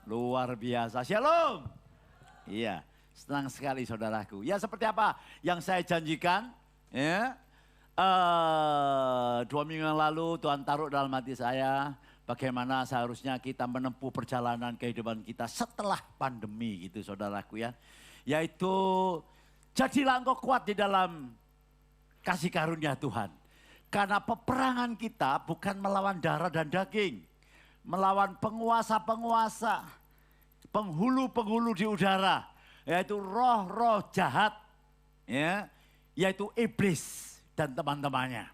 Luar biasa, shalom. Iya, senang sekali saudaraku. Ya seperti apa yang saya janjikan, ya. 2 minggu yang lalu Tuhan taruh dalam hati saya bagaimana seharusnya kita menempuh perjalanan kehidupan kita setelah pandemi gitu saudaraku ya. Yaitu jadilah engkau kuat di dalam kasih karunia Tuhan. Karena peperangan kita bukan melawan darah dan daging. Melawan penguasa-penguasa, penghulu-penghulu di udara. Yaitu roh-roh jahat, ya, yaitu iblis dan teman-temannya.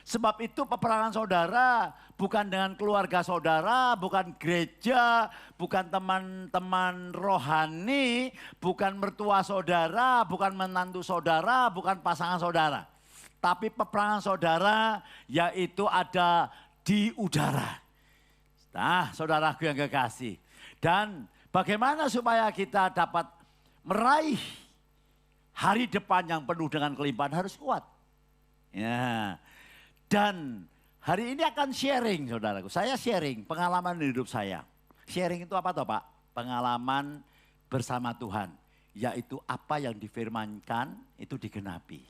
Sebab itu peperangan saudara bukan dengan keluarga saudara, bukan gereja, bukan teman-teman rohani, bukan mertua saudara, bukan menantu saudara, bukan pasangan saudara. Tapi peperangan saudara yaitu ada di udara. Nah, saudaraku yang kekasih. Dan bagaimana supaya kita dapat meraih hari depan yang penuh dengan kelimpahan, harus kuat. Ya. Dan hari ini akan sharing saudaraku. Saya sharing pengalaman hidup saya. Sharing itu apa toh Pak? Pengalaman bersama Tuhan. Yaitu apa yang difirmankan itu digenapi.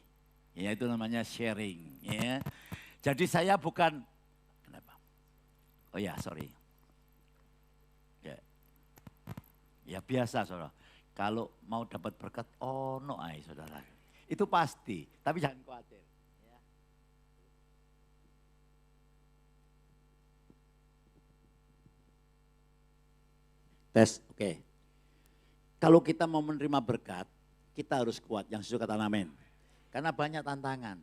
Ya itu namanya sharing. Ya. Jadi saya bukan, kenapa? Oh ya sorry. Ya biasa saudara. Kalau mau dapat berkat, oh no ay saudara. Itu pasti, tapi jangan khawatir. Ya. Tes, oke. Kalau kita mau menerima berkat, kita harus kuat. Yang sesuai kata amin. Karena banyak tantangan.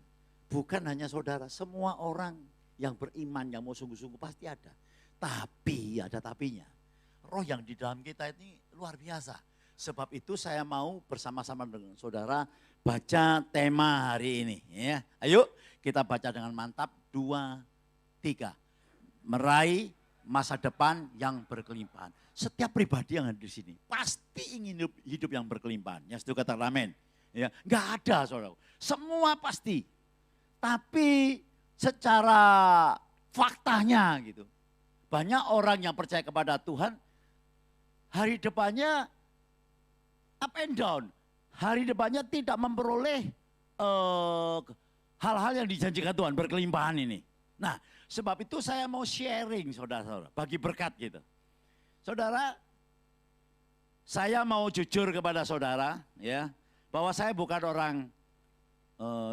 Bukan hanya saudara, semua orang yang beriman, yang mau sungguh-sungguh pasti ada. Tapi, ada tapinya. Roh yang di dalam kita ini luar biasa. Sebab itu saya mau bersama-sama dengan saudara baca tema hari ini. Ya. Ayo kita baca dengan mantap 2, 3. Meraih masa depan yang berkelimpahan. Setiap pribadi yang ada di sini pasti ingin hidup yang berkelimpahan. Yang setuju kata amin. Ya, enggak ada saudara. Semua pasti. Tapi secara faktanya gitu. Banyak orang yang percaya kepada Tuhan hari depannya up and down. Hari depannya tidak memperoleh hal-hal yang dijanjikan Tuhan, berkelimpahan ini. Nah, sebab itu saya mau sharing saudara-saudara, bagi berkat gitu. Saudara, saya mau jujur kepada saudara ya, bahwa saya bukan orang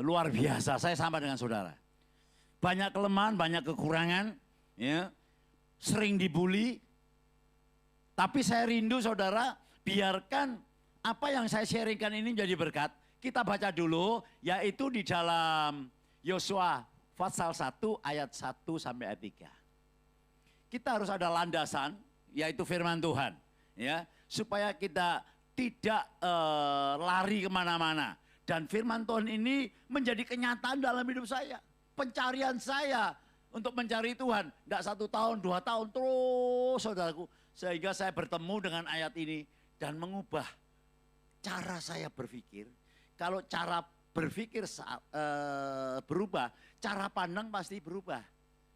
luar biasa, saya sama dengan saudara. Banyak kelemahan, banyak kekurangan, ya, sering dibully. Tapi saya rindu saudara, biarkan apa yang saya sharingkan ini menjadi berkat. Kita baca dulu, yaitu di dalam Yosua pasal 1 ayat 1 sampai ayat 3. Kita harus ada landasan, yaitu firman Tuhan. Ya, supaya kita tidak lari kemana-mana. Dan firman Tuhan ini menjadi kenyataan dalam hidup saya. Pencarian saya untuk mencari Tuhan. Tidak 1 tahun, 2 tahun, terus saudaraku. Sehingga saya bertemu dengan ayat ini dan mengubah cara saya berpikir. Kalau cara berpikir berubah, cara pandang pasti berubah.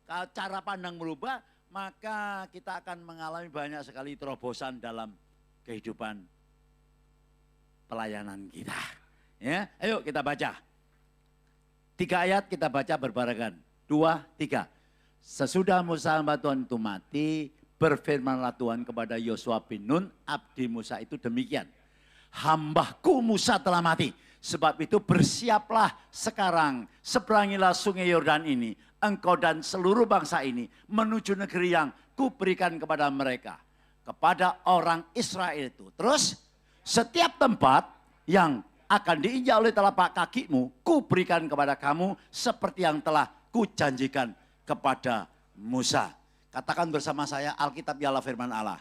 Kalau cara pandang berubah, maka kita akan mengalami banyak sekali terobosan dalam kehidupan pelayanan kita. Ya, ayo kita baca. 3 ayat kita baca berbarengan. 2, 3. Sesudah Musa hamba Tuhan itu mati, berfirmanlah Tuhan kepada Yosua bin Nun, abdi Musa itu demikian. Hambaku Musa telah mati. Sebab itu bersiaplah sekarang, seberangilah sungai Yordan ini, engkau dan seluruh bangsa ini menuju negeri yang kuberikan kepada mereka. Kepada orang Israel itu. Terus setiap tempat yang akan diinjak oleh telapak kakimu, kuberikan kepada kamu seperti yang telah kujanjikan kepada Musa. Katakan bersama saya, Alkitab ialah firman Allah.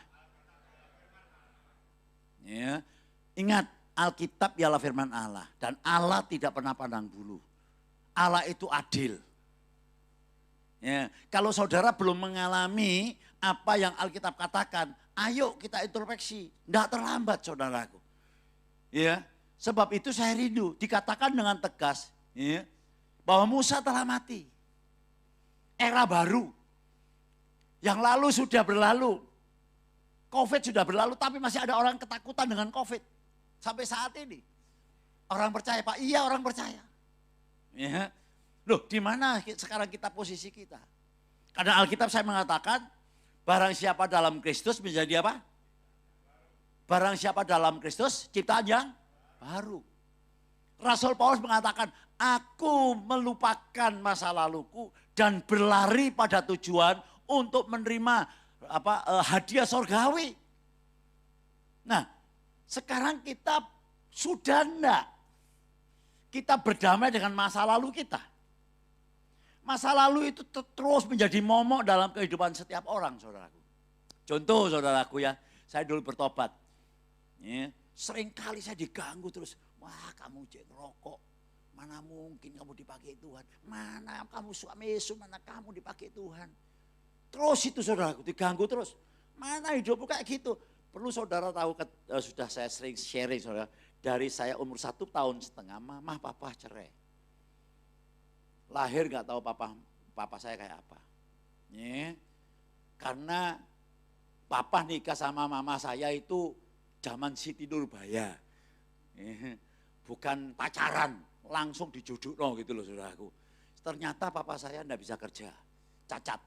Ya. Ingat, Alkitab ialah firman Allah. Dan Allah tidak pernah pandang bulu. Allah itu adil. Ya. Kalau saudara belum mengalami apa yang Alkitab katakan, ayo kita introspeksi. Tidak terlambat saudaraku. Ya. Sebab itu saya rindu, dikatakan dengan tegas ya, bahwa Musa telah mati. Era baru. Yang lalu sudah berlalu. COVID sudah berlalu tapi masih ada orang ketakutan dengan COVID. Sampai saat ini. Orang percaya Pak, iya orang percaya. Ya. Loh di mana sekarang kita posisi kita? Karena Alkitab saya mengatakan, barang siapa dalam Kristus menjadi apa? Barang siapa dalam Kristus ciptaan yang baru. Rasul Paulus mengatakan, aku melupakan masa laluku dan berlari pada tujuan untuk menerima hadiah sorgawi. Nah, sekarang kita sudah enggak. Kita berdamai dengan masa lalu kita. Masa lalu itu terus menjadi momok dalam kehidupan setiap orang, saudaraku. Contoh, saudaraku ya, saya dulu bertobat. Ya, sering kali saya diganggu terus. Wah, kamu cek rokok. Mana mungkin kamu dipakai Tuhan. Mana kamu suami Yesus, mana kamu dipakai Tuhan. Terus itu saudaraku, diganggu terus. Mana hidupmu kayak gitu. Perlu saudara tahu, sudah saya sering sharing saudara. Dari saya umur 1,5 tahun, mama papa cerai. Lahir gak tahu papa saya kayak apa. Ya, karena papa nikah sama mama saya itu zaman Siti Nurbaya. Ya, bukan pacaran, langsung dijodoh gitu loh saudaraku. Ternyata papa saya enggak bisa kerja, cacat.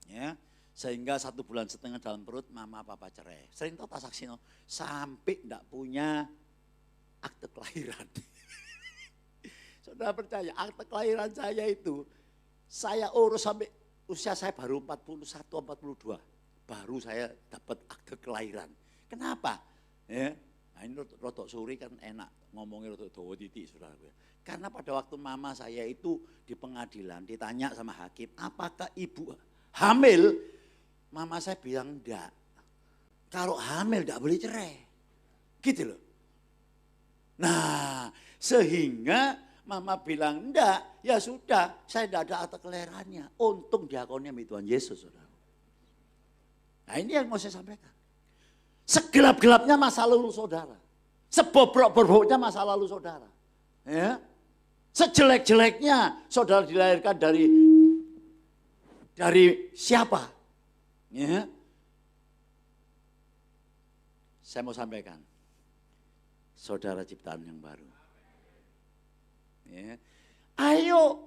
Ya, sehingga 1,5 bulan dalam perut mama papa cerai. Sering tahu tak saksi no? Sampai enggak punya akte kelahiran. Saudara percaya, akte kelahiran saya itu, saya urus sampai usia saya baru 41, 42. Baru saya dapat akte kelahiran. Kenapa? Ya, nah ini rotok suri kan enak, ngomongnya rotok dawa titik saudara. Karena pada waktu mama saya itu di pengadilan, ditanya sama hakim, apakah ibu hamil? Mama saya bilang enggak. Kalau hamil enggak boleh cerai. Gitu loh. Nah, sehingga mama bilang enggak, ya sudah, saya enggak ada akte kelahirannya. Untung diakonnya sama Tuhan Yesus, saudara. Nah ini yang mau saya sampaikan. Segelap-gelapnya masa lalu saudara. Sebobrok-bobroknya masa lalu saudara. Ya. Sejelek-jeleknya saudara dilahirkan dari siapa? Ya. Saya mau sampaikan. Saudara ciptaan yang baru. Ya. Ayo,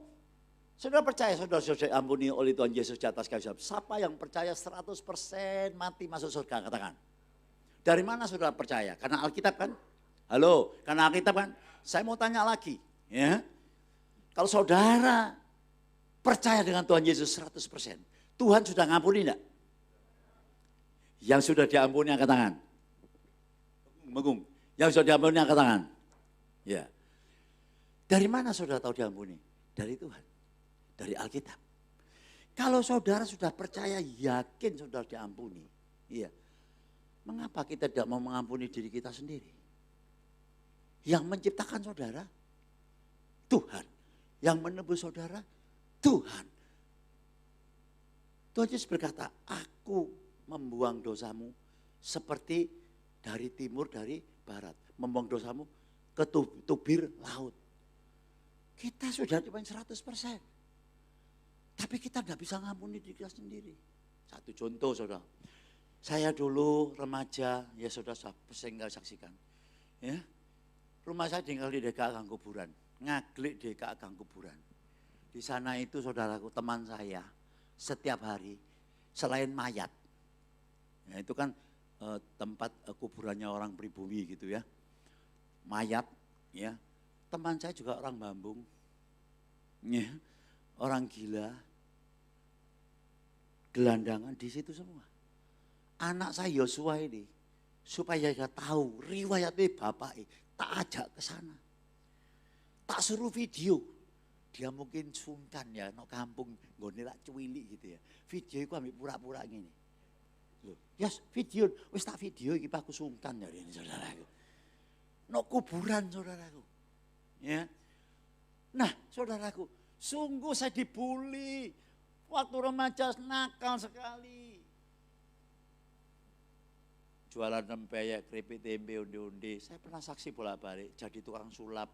saudara percaya saudara sudah diampuni oleh Tuhan Yesus di atas kayu salib. Siapa yang percaya 100% mati masuk surga, katakan. Dari mana saudara percaya? Karena Alkitab kan? Halo, karena Alkitab kan? Saya mau tanya lagi. Ya. Kalau saudara percaya dengan Tuhan Yesus 100%, Tuhan sudah ngampuni enggak? Yang sudah diampuni angkat tangan. Mengung. Yang sudah diampuni angkat tangan. Ya. Dari mana saudara tahu diampuni? Dari Tuhan. Dari Alkitab. Kalau saudara sudah percaya, yakin saudara diampuni. Iya. Mengapa kita tidak mau mengampuni diri kita sendiri? Yang menciptakan saudara, Tuhan. Yang menebus saudara, Tuhan. Tuhan Yesus berkata, aku membuang dosamu seperti dari timur, dari barat. Membuang dosamu ke tubir laut. Kita sudah dipakai 100%. Tapi kita tidak bisa ngampuni diri kita sendiri. Satu contoh saudara. Saya dulu remaja, ya saudara sering saksikan. Ya, rumah saya tinggal di DKA Gang Kuburan. Ngaglik DKA Gang Kuburan. Di sana itu saudaraku, teman saya setiap hari selain mayat. Ya, itu kan tempat kuburannya orang pribumi gitu ya. Mayat ya. Teman saya juga orang Bambung. Ya, orang gila. Gelandangan di situ semua. Anak saya Yosua ini supaya dia tahu riwayatnya bapaknya, tak ajak ke sana. Tak suruh video. Dia mungkin sungkan ya, no kampung nggone lak cuwili gitu ya. Video itu ambil pura-pura gini. Loh, yes, video, wis tak video iki aku sungkan ya ini saudaraku. No kuburan saudaraku. Ya. Nah, saudaraku, sungguh saya dibully. Waktu remaja nakal sekali. Jualan rempeyek, keripik tempe, undi-undi. Saya pernah saksi bolak-balik jadi tukang sulap.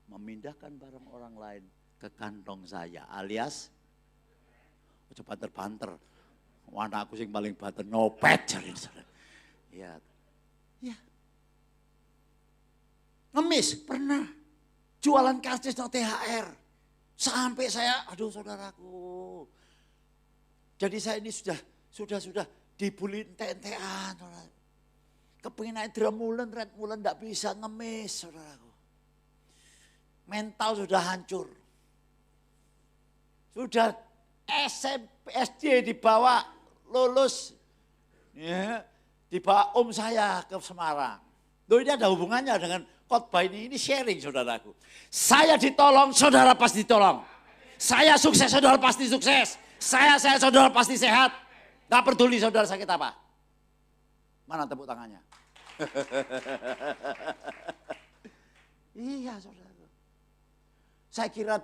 Memindahkan barang orang lain ke kantong saya alias cepat terbanter. Anakku sing paling banter nyopet jare. Ya. Ya. Ngemis pernah. Jualan karcis no THR. Sampai saya, aduh saudaraku. Jadi saya ini sudah dibully ente-entean. Kepingin naik Red Mullen enggak bisa ngemis saudaraku. Mental sudah hancur. Sudah SMP, SD dibawa lulus. Ya, dibawa om saya ke Semarang. Loh ini ada hubungannya dengan khotbah ini sharing saudaraku. Saya ditolong, saudara pasti ditolong. Saya sukses, saudara pasti sukses. Saya sehat, saudara pasti sehat. Gak peduli saudara sakit apa. Mana tepuk tangannya? Iya saudara. Saya kira,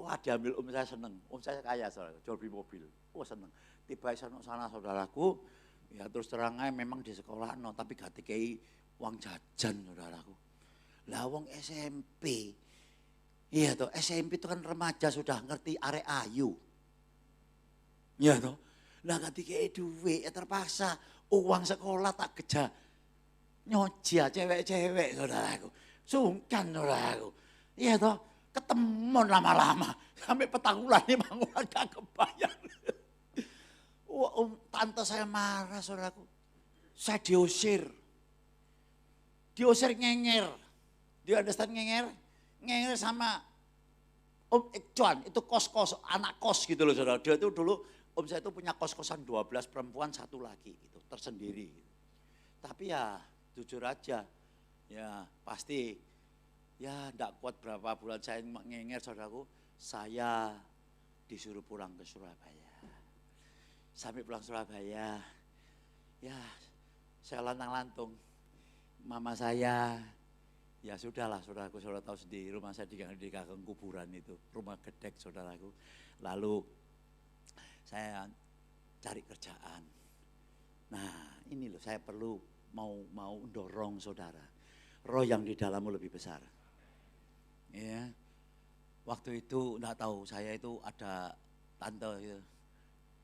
wah diambil om saya seneng. Om saya kaya saudara, jual beli mobil. Wah seneng. Tiba sana saudaraku, ya terus terang aja memang di sekolah no, tapi gak dikei uang jajan saudaraku. Lah wong SMP, iya toh SMP itu kan remaja sudah ngerti arek ayu. Iya toh, lah gak dikei duit ya terpaksa uang sekolah tak keja. Nyojia cewek-cewek saudaraku, sungkan saudaraku. Iya toh, ketemuan lama-lama, sampai petang bulan 5 bulan gak kebayang. Wah, tante saya marah saudaraku, saya diusir ngenger. Dia understand ngenger? Ngenger sama Om Ikcuan, itu kos-kos, anak kos gitu loh saudara. Dia itu dulu, om saya itu punya kos-kosan 12 perempuan, 1 laki gitu, tersendiri. Tapi ya jujur aja, ya pasti ya enggak kuat berapa bulan saya ngenger saudaraku, saya disuruh pulang ke Surabaya. Sampai pulang Surabaya, ya saya lantang-lantung. Mama saya, ya sudahlah saudaraku, saudara tahu sendiri rumah saya di kakek kuburan itu, rumah gedek saudaraku. Lalu saya cari kerjaan. Nah ini loh saya perlu mau dorong saudara. Roh yang di dalammu lebih besar. Ya, waktu itu enggak tahu saya itu ada tante gitu,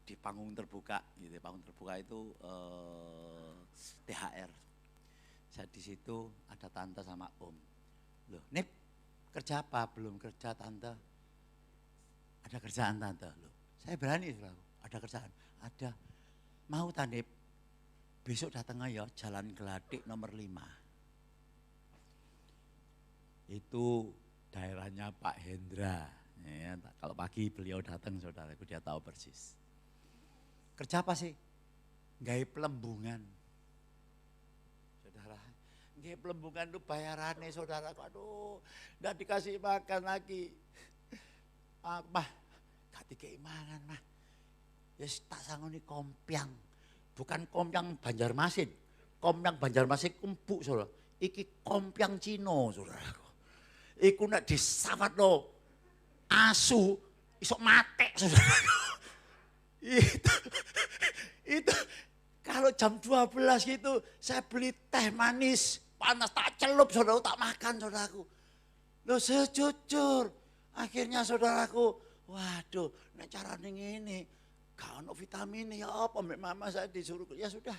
di panggung terbuka gitu. Panggung terbuka itu THR. Saya di situ ada tante sama om. Loh, Nip kerja apa? Belum kerja tante. Ada kerjaan tante. Loh, saya berani saudaraku. Ada kerjaan. Ada. Mau Nip? Besok datang ya Jalan Geladik nomor 5. Itu daerahnya Pak Hendra. Ya, kalau pagi beliau datang saudaraku, dia tahu persis. Kerja apa sih? Gawe pelembungan. Nggih pelembungan itu bayarannya saudara, aduh enggak dikasih makan lagi. Mah, gak dikei mangan mah. Ya tak sangoni kompyang. Bukan kompyang Banjarmasin. Kompyang Banjarmasin empuk saudara. Iki kompyang Cino saudara. Iku nek disawatno asu isok mate saudara. Itu kalau jam 12 gitu saya beli teh manis. Panas tak celup saudaraku, tak makan saudaraku. Loh sejujur, akhirnya saudaraku, waduh, nek carane ngene, gak ono vitamin ya apa, mbak mama saya disuruh, ya sudah.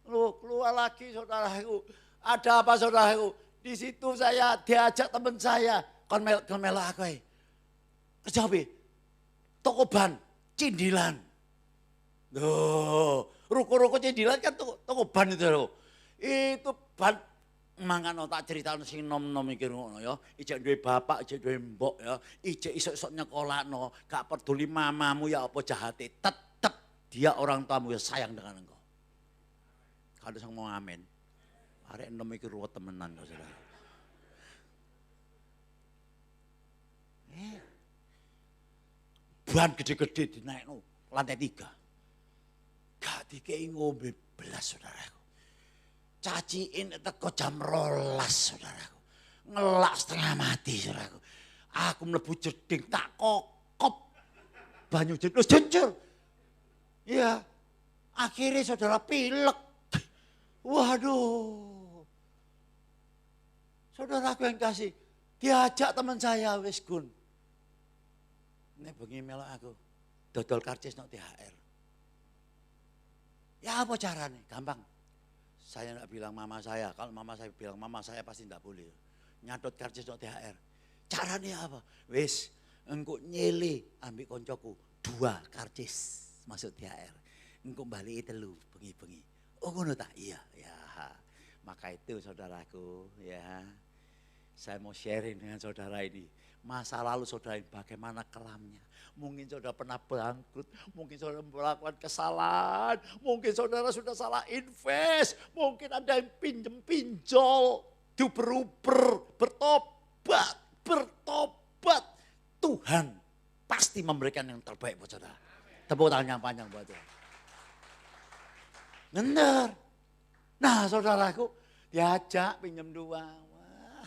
Loh keluar lagi saudaraku, ada apa saudaraku? Di situ saya diajak teman saya, kon melo aku kerja apa? Toko ban, Cindilan. Loh, ruko-ruko Cindilan kan toko ban itu loh. Itu ban mangan tak critakno sing nom-nom iki ngono ya. Ijek duwe bapak, ijek duwe mbok ya. Ijek isok-isok nyekolakno, gak peduli mamamu ya apa jahate, tetep dia orang tuamu ya sayang dengan engkau. Kada sang mau amin. Arek enom iki ruwet temenan kok saudara. Ban gede-gede dinaikno lantai 3. Gak dikei ngombe belas saudaraku. Caciin teko jam 12 saudaraku. Ngelak setengah mati saudaraku. Aku mlebu jeding tak kokop. Banyu jeding, jujur. Iya, akhirnya saudara pilek. Waduh. Saudaraku yang kasih, diajak teman saya wis Gun. Ini bengi melok aku, dodol karcis no THR. Ya apa caranya? Gampang. Saya enggak bilang mama saya, kalau mama saya bilang mama saya pasti enggak boleh. Nyatot karcis THR. Caranya apa? Wis, engko nyele ambek koncoku 2 karcis masuk THR. Engko balik 3 bengi-bengi. Oh ngono tak? Iya, ya. Maka itu saudaraku, ya. Saya mau sharing dengan saudara ini. Masa lalu saudara ini bagaimana kelamnya. Mungkin saudara pernah bangkrut, mungkin saudara melakukan kesalahan, mungkin saudara sudah salah invest, mungkin ada yang pinjol, diuber-uber, bertobat. Tuhan pasti memberikan yang terbaik buat saudara. Tepuk tangan yang panjang buat Tuhan. Benar. Nah saudaraku, diajak pinjam 2. Wah,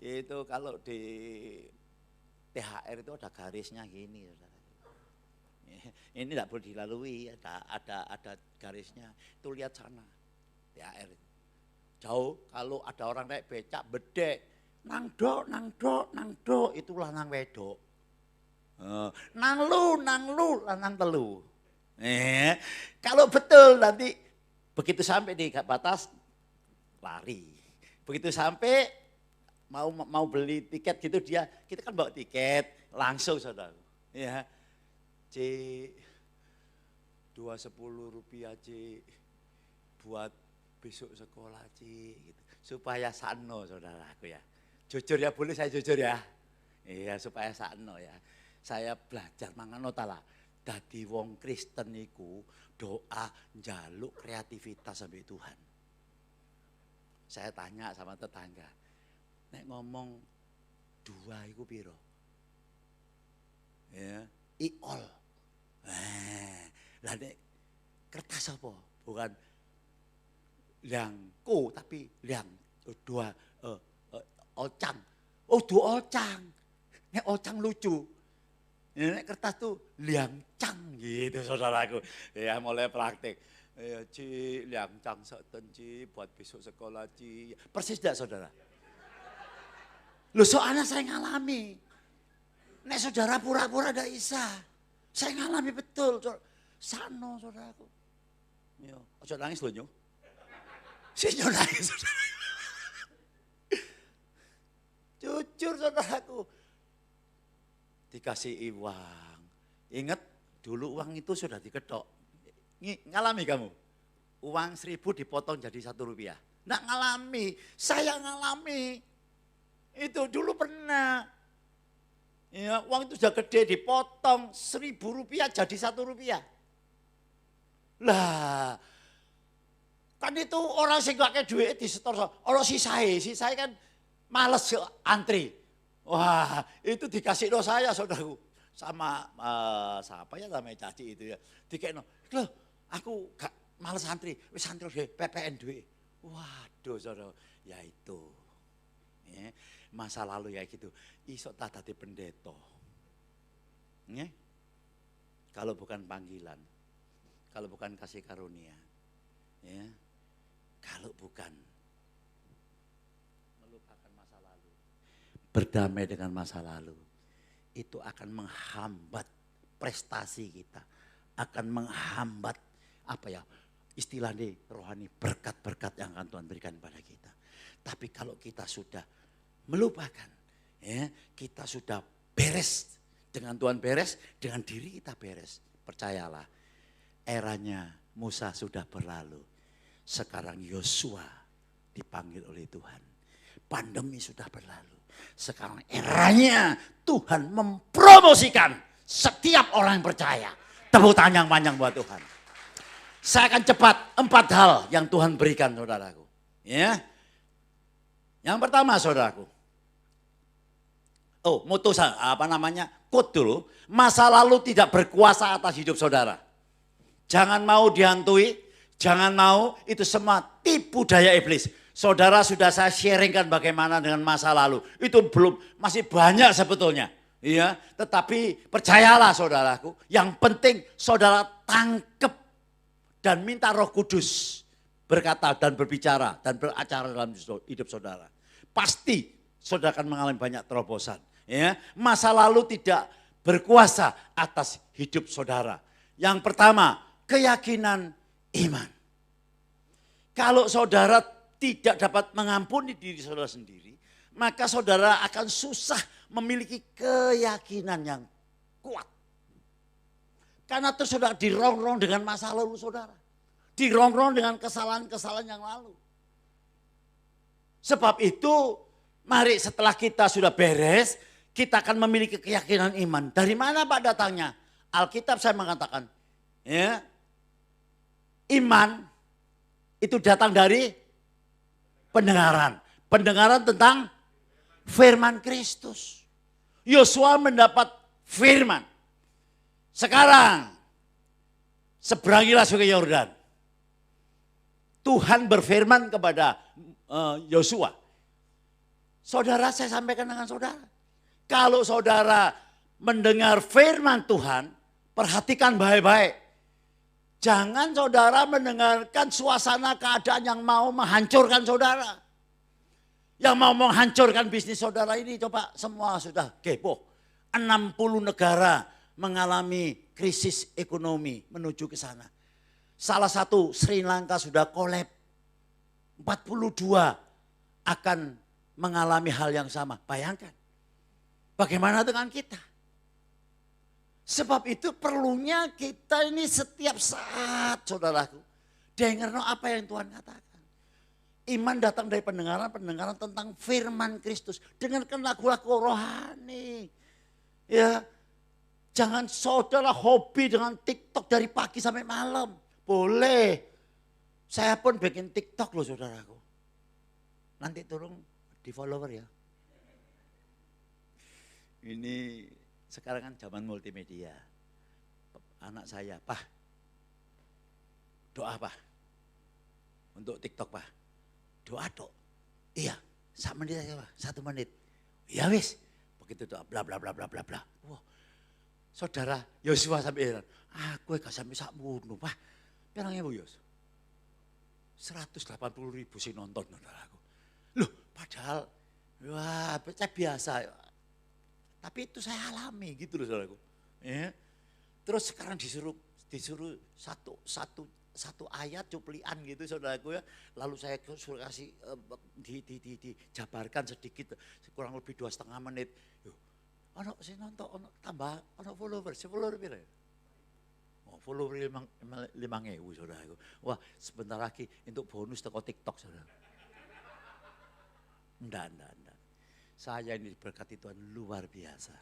itu kalau di THR itu ada garisnya gini, saudara. Ini tidak boleh dilalui, ada garisnya. Itu lihat sana, THR. Jauh, kalau ada orang naik becak, bedek. Nang do, itulah nang wedok. Nang lu, lanang telu. Kalau betul nanti begitu sampai di batas lari. Begitu sampai mau beli tiket gitu kita kan bawa tiket langsung saudara. Ya. C 210 rupiah C buat besok sekolah C gitu. Supaya sano saudaraku ya. Jujur ya, boleh saya jujur ya. Iya supaya sano ya. Saya belajar mangano tala. Dadi wong Kristen niku doa njaluk kreativitas sampai Tuhan. Saya tanya sama tetangga. Nek ngomong 2 iku piro? Ya, iol. Lah nek kertas apa? Bukan liangku tapi liang 2 olcang. Oh 2 olcang. Nek olcang lucu. Nek kertas tuh liangcang gitu saudaraku. Ya mulai praktik. Ya Ci, liangcang seten Ci buat besok sekolah Ci. Persis tidak saudara? Loh soalnya saya ngalami. Nek saudara pura-pura tidak bisa. Saya ngalami betul. Sano saudaraku. Yo, ojo nangis loh nyo. Sinyo nangis saudara. Jujur saudaraku. Dikasih uang. Ingat dulu uang itu sudah diketok. Ngalami kamu? Uang 1.000 dipotong jadi 1 rupiah. Nggak ngalami, saya ngalami. Itu dulu pernah. Ya, uang itu sudah gede dipotong 1.000 rupiah jadi 1 rupiah. Lah, kan itu orang sing gak kayak duit di setor. Orang sisai kan males antri. Wah, itu dikasih no saya saudaraku. Sama siapa ya namanya Caci itu ya. Dikasih no, loh aku gak males antri. Wis antri deh, PPN duit. Waduh saudara, ya itu. Ya, masa lalu ya gitu. Isok tak dadi pendeta. Ya. Kalau bukan panggilan. Kalau bukan kasih karunia. Ya. Kalau bukan melupakan masa lalu. Berdamai dengan masa lalu. Itu akan menghambat prestasi kita. Akan menghambat apa ya? Istilahnya rohani berkat-berkat yang akan Tuhan berikan pada kita. Tapi kalau kita sudah melupakan, ya, kita sudah beres dengan Tuhan, beres dengan diri kita beres. Percayalah, eranya Musa sudah berlalu. Sekarang Yosua dipanggil oleh Tuhan. Pandemi sudah berlalu. Sekarang eranya Tuhan mempromosikan setiap orang yang percaya. Tepuk tangan yang panjang buat Tuhan. Saya akan cepat 4 hal yang Tuhan berikan saudaraku. Ya. Yang pertama saudaraku. Oh, moto apa namanya? Quote dulu. Masa lalu tidak berkuasa atas hidup saudara. Jangan mau dihantui, jangan mau itu semua tipu daya iblis. Saudara sudah saya sharingkan bagaimana dengan masa lalu. Itu belum, masih banyak sebetulnya. Ya, tetapi percayalah saudaraku, yang penting saudara tangkep dan minta Roh Kudus berkata dan berbicara dan beracara dalam hidup saudara. Pasti saudara akan mengalami banyak terobosan. Ya, masa lalu tidak berkuasa atas hidup saudara. Yang pertama, keyakinan iman. Kalau saudara tidak dapat mengampuni diri saudara sendiri, maka saudara akan susah memiliki keyakinan yang kuat. Karena terus saudara dirongrong dengan masa lalu saudara. Dirongrong dengan kesalahan-kesalahan yang lalu. Sebab itu mari setelah kita sudah beres, kita akan memiliki keyakinan iman. Dari mana Pak datangnya? Alkitab saya mengatakan, ya, iman itu datang dari pendengaran. Pendengaran tentang firman Kristus. Yosua mendapat firman. Sekarang seberangilah sungai Yordan. Tuhan berfirman kepada Yosua. Saudara, saya sampaikan dengan saudara. Kalau saudara mendengar firman Tuhan, perhatikan baik-baik. Jangan saudara mendengarkan suasana keadaan yang mau menghancurkan saudara. Yang mau menghancurkan bisnis saudara ini, coba semua sudah kepo. 60 negara mengalami krisis ekonomi menuju ke sana. Salah satu Sri Lanka sudah kolab. 42 akan mengalami hal yang sama. Bayangkan. Bagaimana dengan kita? Sebab itu perlunya kita ini setiap saat saudaraku. Dengar apa yang Tuhan katakan. Iman datang dari pendengaran tentang firman Kristus. Dengarkan lagu-lagu rohani. Ya, jangan saudara hobi dengan TikTok dari pagi sampai malam. Boleh. Saya pun bikin TikTok loh saudaraku. Nanti tolong di follower ya. Ini sekarang kan zaman multimedia. Anak saya, Pak, doa Pak. Untuk TikTok Pak. Doa dok. Iya, 1 menit aja Pak, 1 menit. Ya wis, begitu doa bla bla bla bla bla bla. Wah, saudara Yosua sampai heran. Aku gak sampai sak bunuh Pak. Pirang ewu Yos? 180.000 sih nonton saudaraku. Loh, padahal wah, biasa. Tapi itu saya alami gitu loh saudaraku. Ya. Terus sekarang disuruh satu ayat cuplian gitu saudaraku ya. Lalu saya suruh kasih dijabarkan sedikit kurang lebih 2,5 menit. Yo, ono sing nonton ono tambah ono follower pira ya? Oh, follower 5.000 saudaraku. Wah, sebentar lagi untuk bonus teko TikTok saudara. Enggak. Saya ini diberkati Tuhan luar biasa.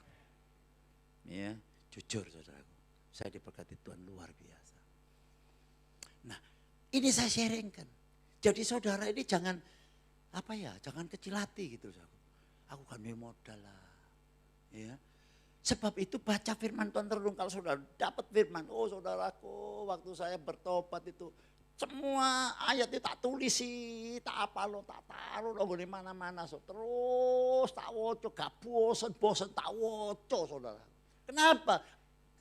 Ya, jujur saudaraku. Saya diberkati Tuhan luar biasa. Nah, ini saya sharingkan. Jadi saudara ini jangan kecil hati gitu. Aku kan modal lah. Ya. Sebab itu baca firman Tuhan terus kalau saudara dapat firman. Oh saudaraku, waktu saya bertobat itu semua ayat itu tak tulis sih, tak apa lo, tak taruh lo di mana-mana. So. Terus tak woco, gak bosen tak woco saudara. Kenapa?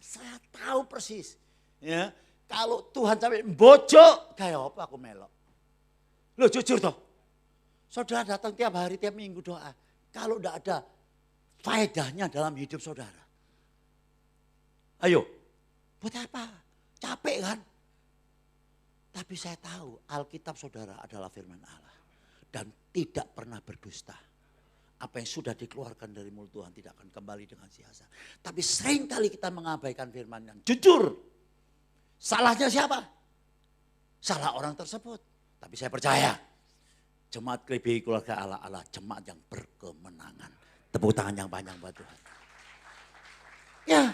Saya tahu persis. Ya, kalau Tuhan sampai bojok, kayak apa aku melok. Lo jujur toh. Saudara datang tiap hari, tiap minggu doa. Kalau tidak ada faedahnya dalam hidup saudara. Ayo, buat apa? Capek kan? Tapi saya tahu Alkitab saudara adalah firman Allah. Dan tidak pernah berdusta. Apa yang sudah dikeluarkan dari mulut Tuhan tidak akan kembali dengan sia-sia. Tapi seringkali kita mengabaikan firman yang jujur. Salahnya siapa? Salah orang tersebut. Tapi saya percaya. Jemaat GBI Keluarga Allah adalah jemaat yang berkemenangan. Tepuk tangan yang panjang buat Tuhan. Ya.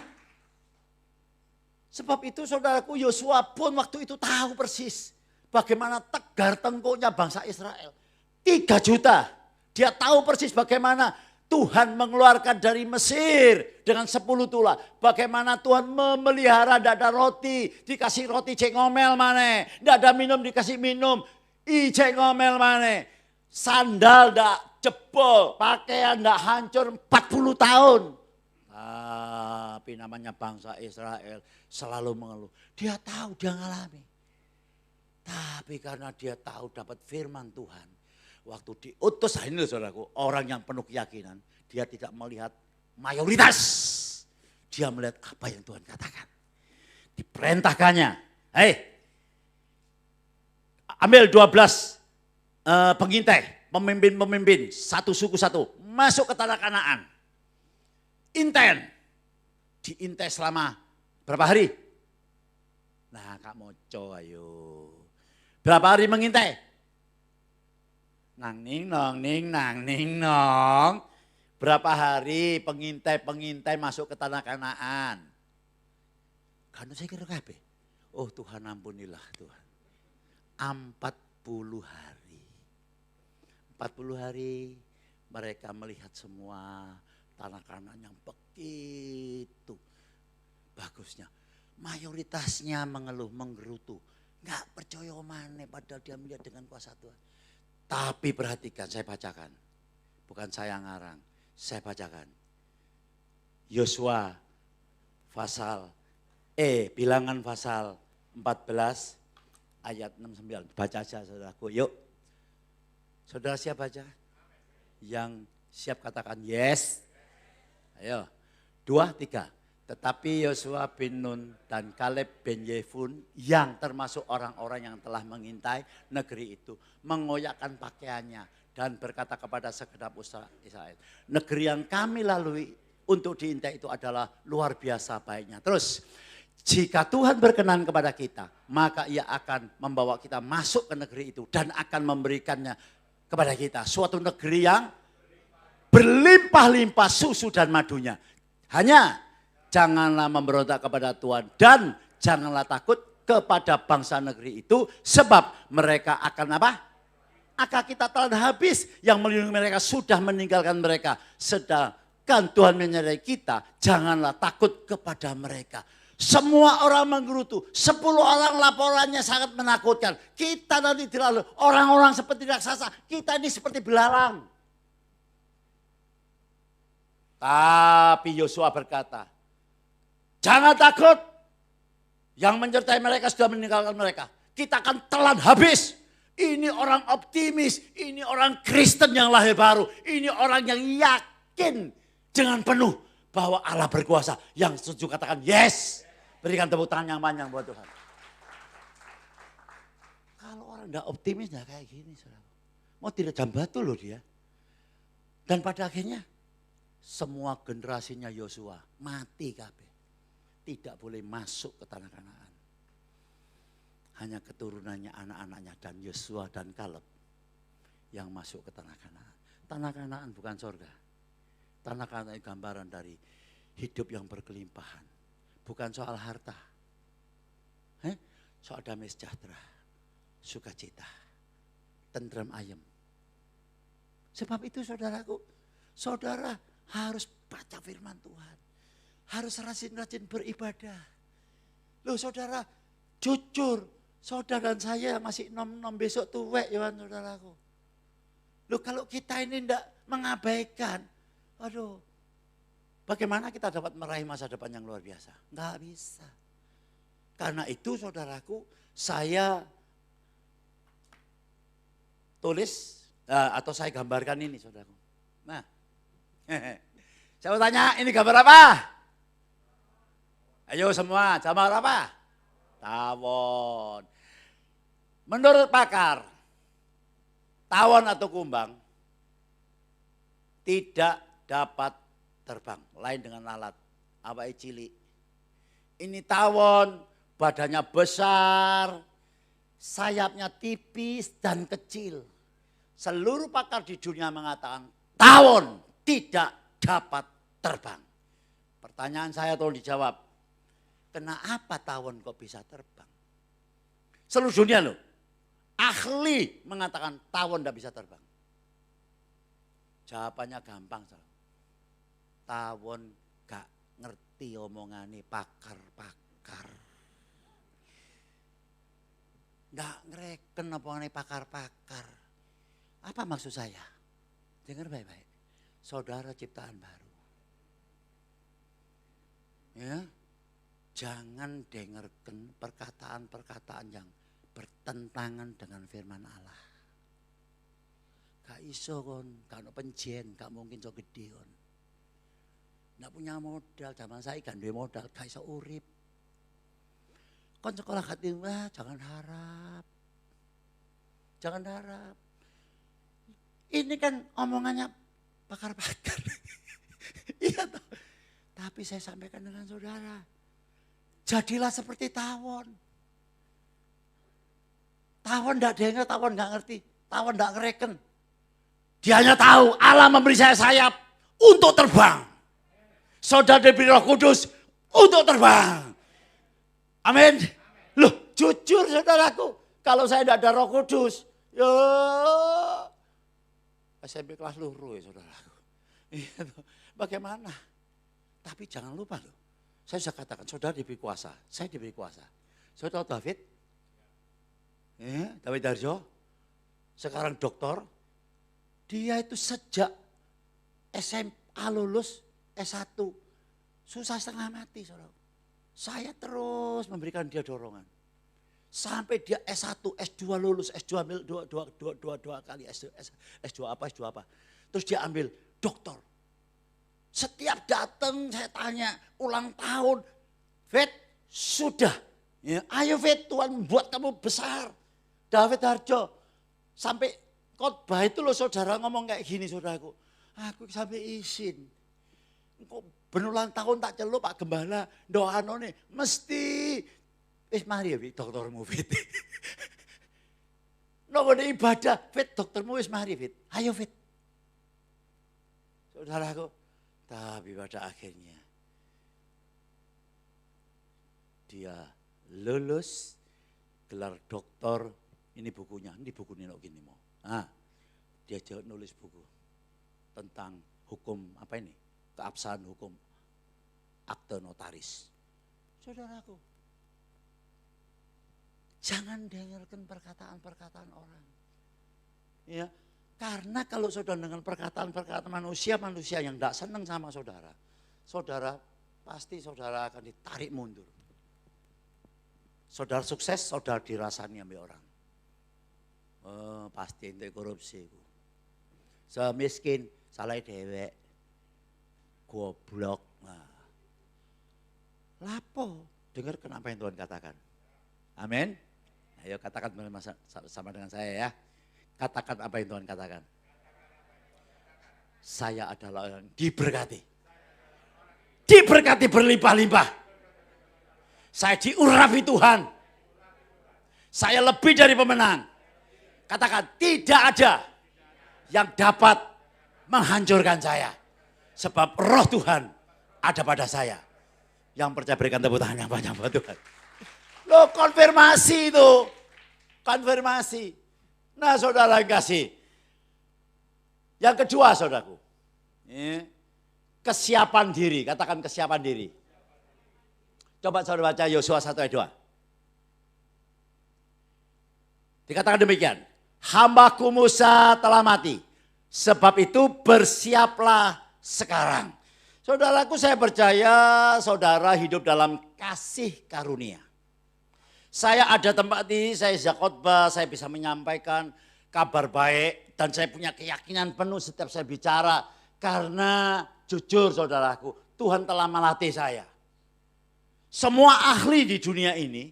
Sebab itu saudaraku Yosua pun waktu itu tahu persis. Bagaimana tegar tengkuknya bangsa Israel. 3 juta. Dia tahu persis bagaimana Tuhan mengeluarkan dari Mesir dengan 10 tulah. Bagaimana Tuhan memelihara, tidak ada roti, dikasih roti cek ngomel mana. Tidak ada minum, dikasih minum, cek ngomel mana. Sandal tidak jebol, pakaian tidak hancur 40 tahun. Tapi namanya bangsa Israel selalu mengeluh. Dia tahu, dia ngalami. Tapi karena dia tahu dapat firman Tuhan. Waktu diutus, ini loh saudaraku, orang yang penuh keyakinan. Dia tidak melihat mayoritas. Dia melihat apa yang Tuhan katakan. Diperintahkannya. Hei, ambil 12 pengintai, pemimpin-pemimpin, satu suku satu, masuk ke tanah Kanaan. Inten, diintai selama berapa hari? Nah, Kak Moco ayo. Berapa hari mengintai? Nang ning nong. Berapa hari pengintai masuk ke tanah Kanaan? Kan saya kira kabeh. Oh Tuhan ampunilah Tuhan. 40 hari. 40 hari mereka melihat semua tanah Kanaan yang begitu bagusnya. Mayoritasnya mengeluh, menggerutu. Enggak percaya mana padahal dia melihat dengan kuasa Tuhan. Tapi perhatikan, saya bacakan. Bukan saya ngarang, saya bacakan. Yosua bilangan pasal 14 ayat 69. Baca aja saudaraku, yuk. Saudara siap baca? Yang siap katakan yes. Ayo, 2, 3. Tetapi Yosua bin Nun dan Kaleb bin Yefun yang termasuk orang-orang yang telah mengintai negeri itu mengoyakkan pakaiannya dan berkata kepada segenap Israel, negeri yang kami lalui untuk diintai itu adalah luar biasa baiknya. Terus, jika Tuhan berkenan kepada kita, maka ia akan membawa kita masuk ke negeri itu dan akan memberikannya kepada kita. Suatu negeri yang berlimpah-limpah susu dan madunya. Hanya janganlah memberontak kepada Tuhan dan janganlah takut kepada bangsa negeri itu, sebab mereka akan apa? Akan kita telan habis. Yang melindungi mereka sudah meninggalkan mereka. Sedangkan Tuhan menyertai kita, janganlah takut kepada mereka. Semua orang menggerutu, 10 orang laporannya sangat menakutkan. Kita nanti dilalui orang-orang seperti raksasa, kita ini seperti belalang. Tapi Yosua berkata, jangan takut, yang menyertai mereka sudah meninggalkan mereka. Kita akan telan habis. Ini orang optimis, ini orang Kristen yang lahir baru. Ini orang yang yakin dengan penuh bahwa Allah berkuasa. Yang setuju katakan yes. Berikan tepuk tangan yang panjang buat Tuhan. Kalau orang tidak optimis tidak kayak gini. Saudara. Mau tidak jam batu loh dia. Dan pada akhirnya semua generasinya Yosua mati kabeh. Tidak boleh masuk ke tanah Kanaan. Hanya keturunannya anak-anaknya dan Yosua dan Kaleb yang masuk ke tanah Kanaan. Tanah Kanaan bukan surga. Tanah Kanaan gambaran dari hidup yang berkelimpahan. Bukan soal harta. Soal damai sejahtera, sukacita, tentram ayem. Sebab itu saudaraku, saudara harus baca firman Tuhan. Harus rajin-rajin beribadah. Loh saudara, jujur, saudara dan saya masih nom-nom besok tuwek ya saudaraku. Loh kalau kita ini tidak mengabaikan, aduh, bagaimana kita dapat meraih masa depan yang luar biasa? Enggak bisa. Karena itu saudaraku, saya tulis atau saya gambarkan ini saudaraku. Nah, saya mau tanya ini gambar apa? Ayo semua, gambar apa? Tawon. Menurut pakar, tawon atau kumbang tidak dapat terbang, lain dengan lalat, awake cilik. Ini tawon, badannya besar, sayapnya tipis dan kecil. Seluruh pakar di dunia mengatakan tawon tidak dapat terbang. Pertanyaan saya tolong dijawab. Kenapa tawon kok bisa terbang? Seluruh dunia loh. Ahli mengatakan tawon tidak bisa terbang. Jawabannya gampang. Tawon gak ngerti omongane pakar-pakar. Gak ngereken omongane pakar-pakar. Apa maksud saya? Dengar baik-baik. Saudara ciptaan baru. Ya, jangan dengarkan perkataan-perkataan yang bertentangan dengan firman Allah. Gak iso kon, gak ono penjen, gak mungkin so gede kon. Gak punya modal, zaman saya gak duwe modal, gak iso urip. Kon sekolah gak tinggal, jangan harap. jangan harap. Ini kan omongannya pakar-pakar. Iya toh. Tapi saya sampaikan dengan saudara, jadilah seperti tawon. Tawon enggak dengar, tawon enggak ngerti, tawon enggak ngereken. Dia hanya tahu Allah memberi saya sayap untuk terbang. Saudara diberi Roh Kudus untuk terbang. Amin. Loh, jujur saudaraku, kalau saya tidak ada Roh Kudus, ya SMP kelas luruh ya saudaraku. Bagaimana? Tapi jangan lupa loh, saya sudah katakan saudara diberi kuasa, saya diberi kuasa. Saudara tahu David? David Darjo, sekarang doktor, dia itu sejak SMA lulus S1, susah setengah mati saudara. Saya terus memberikan dia dorongan. Sampai dia S1, S2 lulus, S2 ambil dua kali, S2 apa. Terus dia ambil doktor. Setiap datang saya tanya, ulang tahun, Vet, sudah. Ya, ayo Vet, Tuhan buat kamu besar. David Harjo, sampai khotbah itu loh saudara ngomong kayak gini saudaraku. Aku sampai izin. Kok berulang tahun tak celup Pak Gembala, doa nih mesti. Mari ya doktermu Fit. Nongol ibadah, Fit doktermu mari Fit. Ayo Fit. Saudaraku, tapi pada akhirnya dia lulus gelar doktor. Ini bukunya, ini gini mau. Dia nulis buku tentang hukum apa ini? Keabsahan hukum akte notaris. Saudaraku, jangan dengarkan perkataan-perkataan orang. Ya, karena kalau saudara dengan perkataan-perkataan manusia yang tidak senang sama saudara, pasti saudara akan ditarik mundur. Saudara sukses, saudara dirasani ambil orang. Pasti itu korupsi. Semiskin, salah dewek, goblok. Lapo, dengarkan apa yang Tuhan katakan. Amin. Ayo katakan sama dengan saya ya. Katakan apa yang Tuhan katakan. Saya adalah orang yang diberkati. Diberkati berlimpah-limpah. Saya diurapi Tuhan. Saya lebih dari pemenang. Katakan tidak ada yang dapat menghancurkan saya. Sebab roh Tuhan ada pada saya. Yang percaya berikan tepuk tangan yang banyak buat Tuhan. Loh konfirmasi itu. Konfirmasi. Nah saudara kasih. Yang kedua saudaraku. Kesiapan diri. Katakan kesiapan diri. Coba saudara baca Yosua 1 ayat 2. Dikatakan demikian. Hambaku Musa telah mati. Sebab itu bersiaplah sekarang. Saudaraku saya percaya saudara hidup dalam kasih karunia. Saya ada tempat ini, saya bisa khotbah, saya bisa menyampaikan kabar baik. Dan saya punya keyakinan penuh setiap saya bicara. Karena jujur saudaraku, Tuhan telah melatih saya. Semua ahli di dunia ini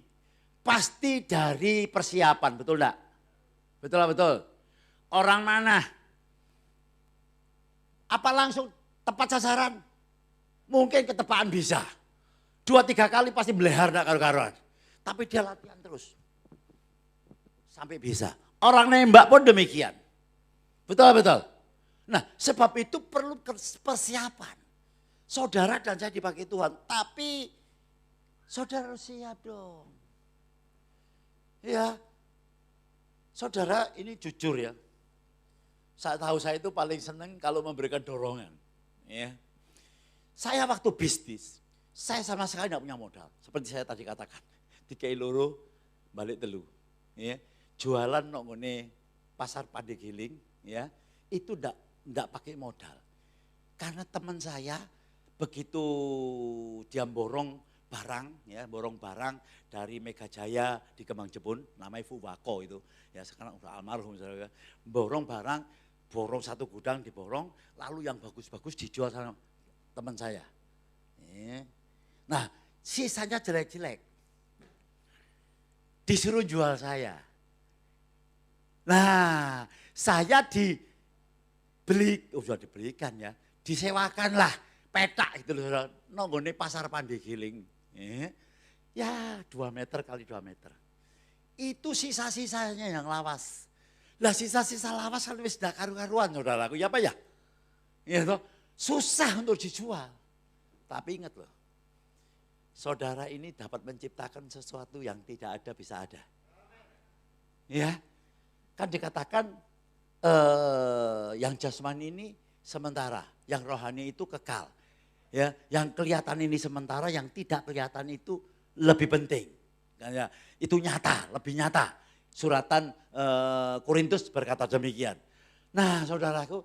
pasti dari persiapan, betul enggak? Betul. Orang mana? Apa langsung tepat sasaran? Mungkin ketepaan bisa. 2-3 kali pasti belehar enggak karu-karuan. Tapi dia latihan terus. Sampai bisa. Orang nembak pun demikian. Betul. Nah sebab itu perlu persiapan. Saudara dan saya dipakai Tuhan. Tapi saudara harus siap dong. Ya. Saudara ini jujur ya. Saya tahu saya itu paling senang kalau memberikan dorongan. Ya. Saya waktu bisnis, saya sama sekali tidak punya modal. Seperti saya tadi katakan. 3 loro balik telu. Ya. Jualan nongone pasar Pandegiling, ya, itu enggak pakai modal. Karena teman saya begitu dia borong barang dari Mega Jaya di Kembang Jepun, namanya Fuwako itu. Ya sekarang udah almarhum saudara. Borong 1 gudang diborong, lalu yang bagus-bagus dijual sama teman saya. Nah, sisanya jelek-jelek. Disuruh jual saya. Nah, saya sudah dibelikan ya, disewakan lah petak gitu loh, saudara. Nonggone pasar Pandegiling. Ya 2 meter kali 2 meter. Itu sisa-sisanya yang lawas. Lah sisa-sisa lawas kan wis dak karu-karuan saudaraku, ya apa ya? Ya toh, susah untuk dijual. Tapi ingat loh, saudara ini dapat menciptakan sesuatu yang tidak ada bisa ada. Ya, kan dikatakan yang jasmani ini sementara, yang rohani itu kekal. Ya, yang kelihatan ini sementara, yang tidak kelihatan itu lebih penting. Ya, itu nyata, lebih nyata. Suratan Korintus berkata demikian. Nah, saudaraku,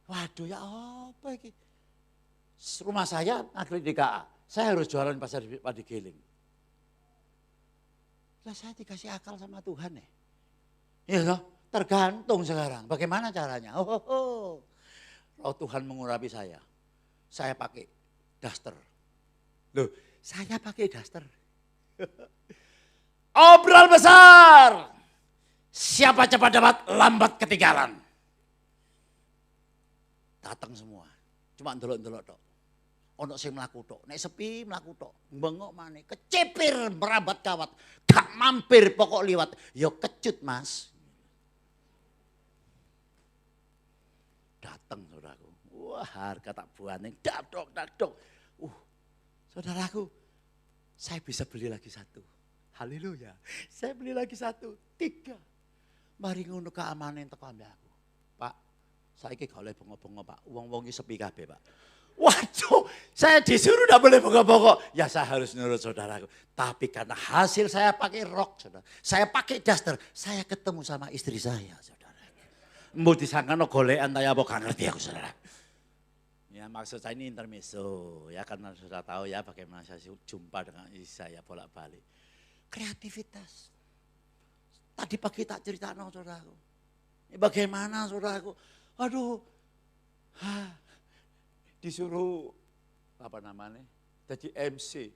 waduh ya apa ini? Rumah saya agri DKA, saya harus jualan pasar Pandegiling. Lah saya dikasih akal sama Tuhan ya. Iya toh, tergantung sekarang. Bagaimana caranya? Oh Tuhan mengurapi saya. Saya pakai daster. Loh, saya pakai daster. Obral besar. Siapa cepat dapat, lambat ketinggalan. Datang semua. Cuma ndelok-ndelok tok. Ono sing mlaku tok, nek sepi mlaku tok. Bengok maneh, kecepir merambat kawat. Gak mampir pokok liwat. Ya kecut, Mas. Datang saudaraku. Wah, harga tak buaning, dadok. Saudaraku, saya bisa beli lagi 1. Haleluya. Saya beli lagi 1, 3. Mari ngono keamanan teko ambek aku. Pak, saiki gak oleh bengok-bengok, Pak. Wong-wong iki sepi kabeh, Pak. Waduh, saya disuruh tidak boleh bengok-bengok. Ya saya harus nurut saudaraku. Tapi karena hasil saya pakai rok, saudara. Saya pakai daster, saya ketemu sama istri saya, saudara. Mau disangkano golekan saya apa gak ngerti aku, saudara. Ya maksud saya ini intermezzo, ya karena sudah tahu ya bagaimana saya jumpa dengan istri saya bolak-balik. Kreativitas. Tadi pagi tak cerita no saudaraku. Bagaimana saudaraku? Aduh, disuruh apa namanya? Jadi MC.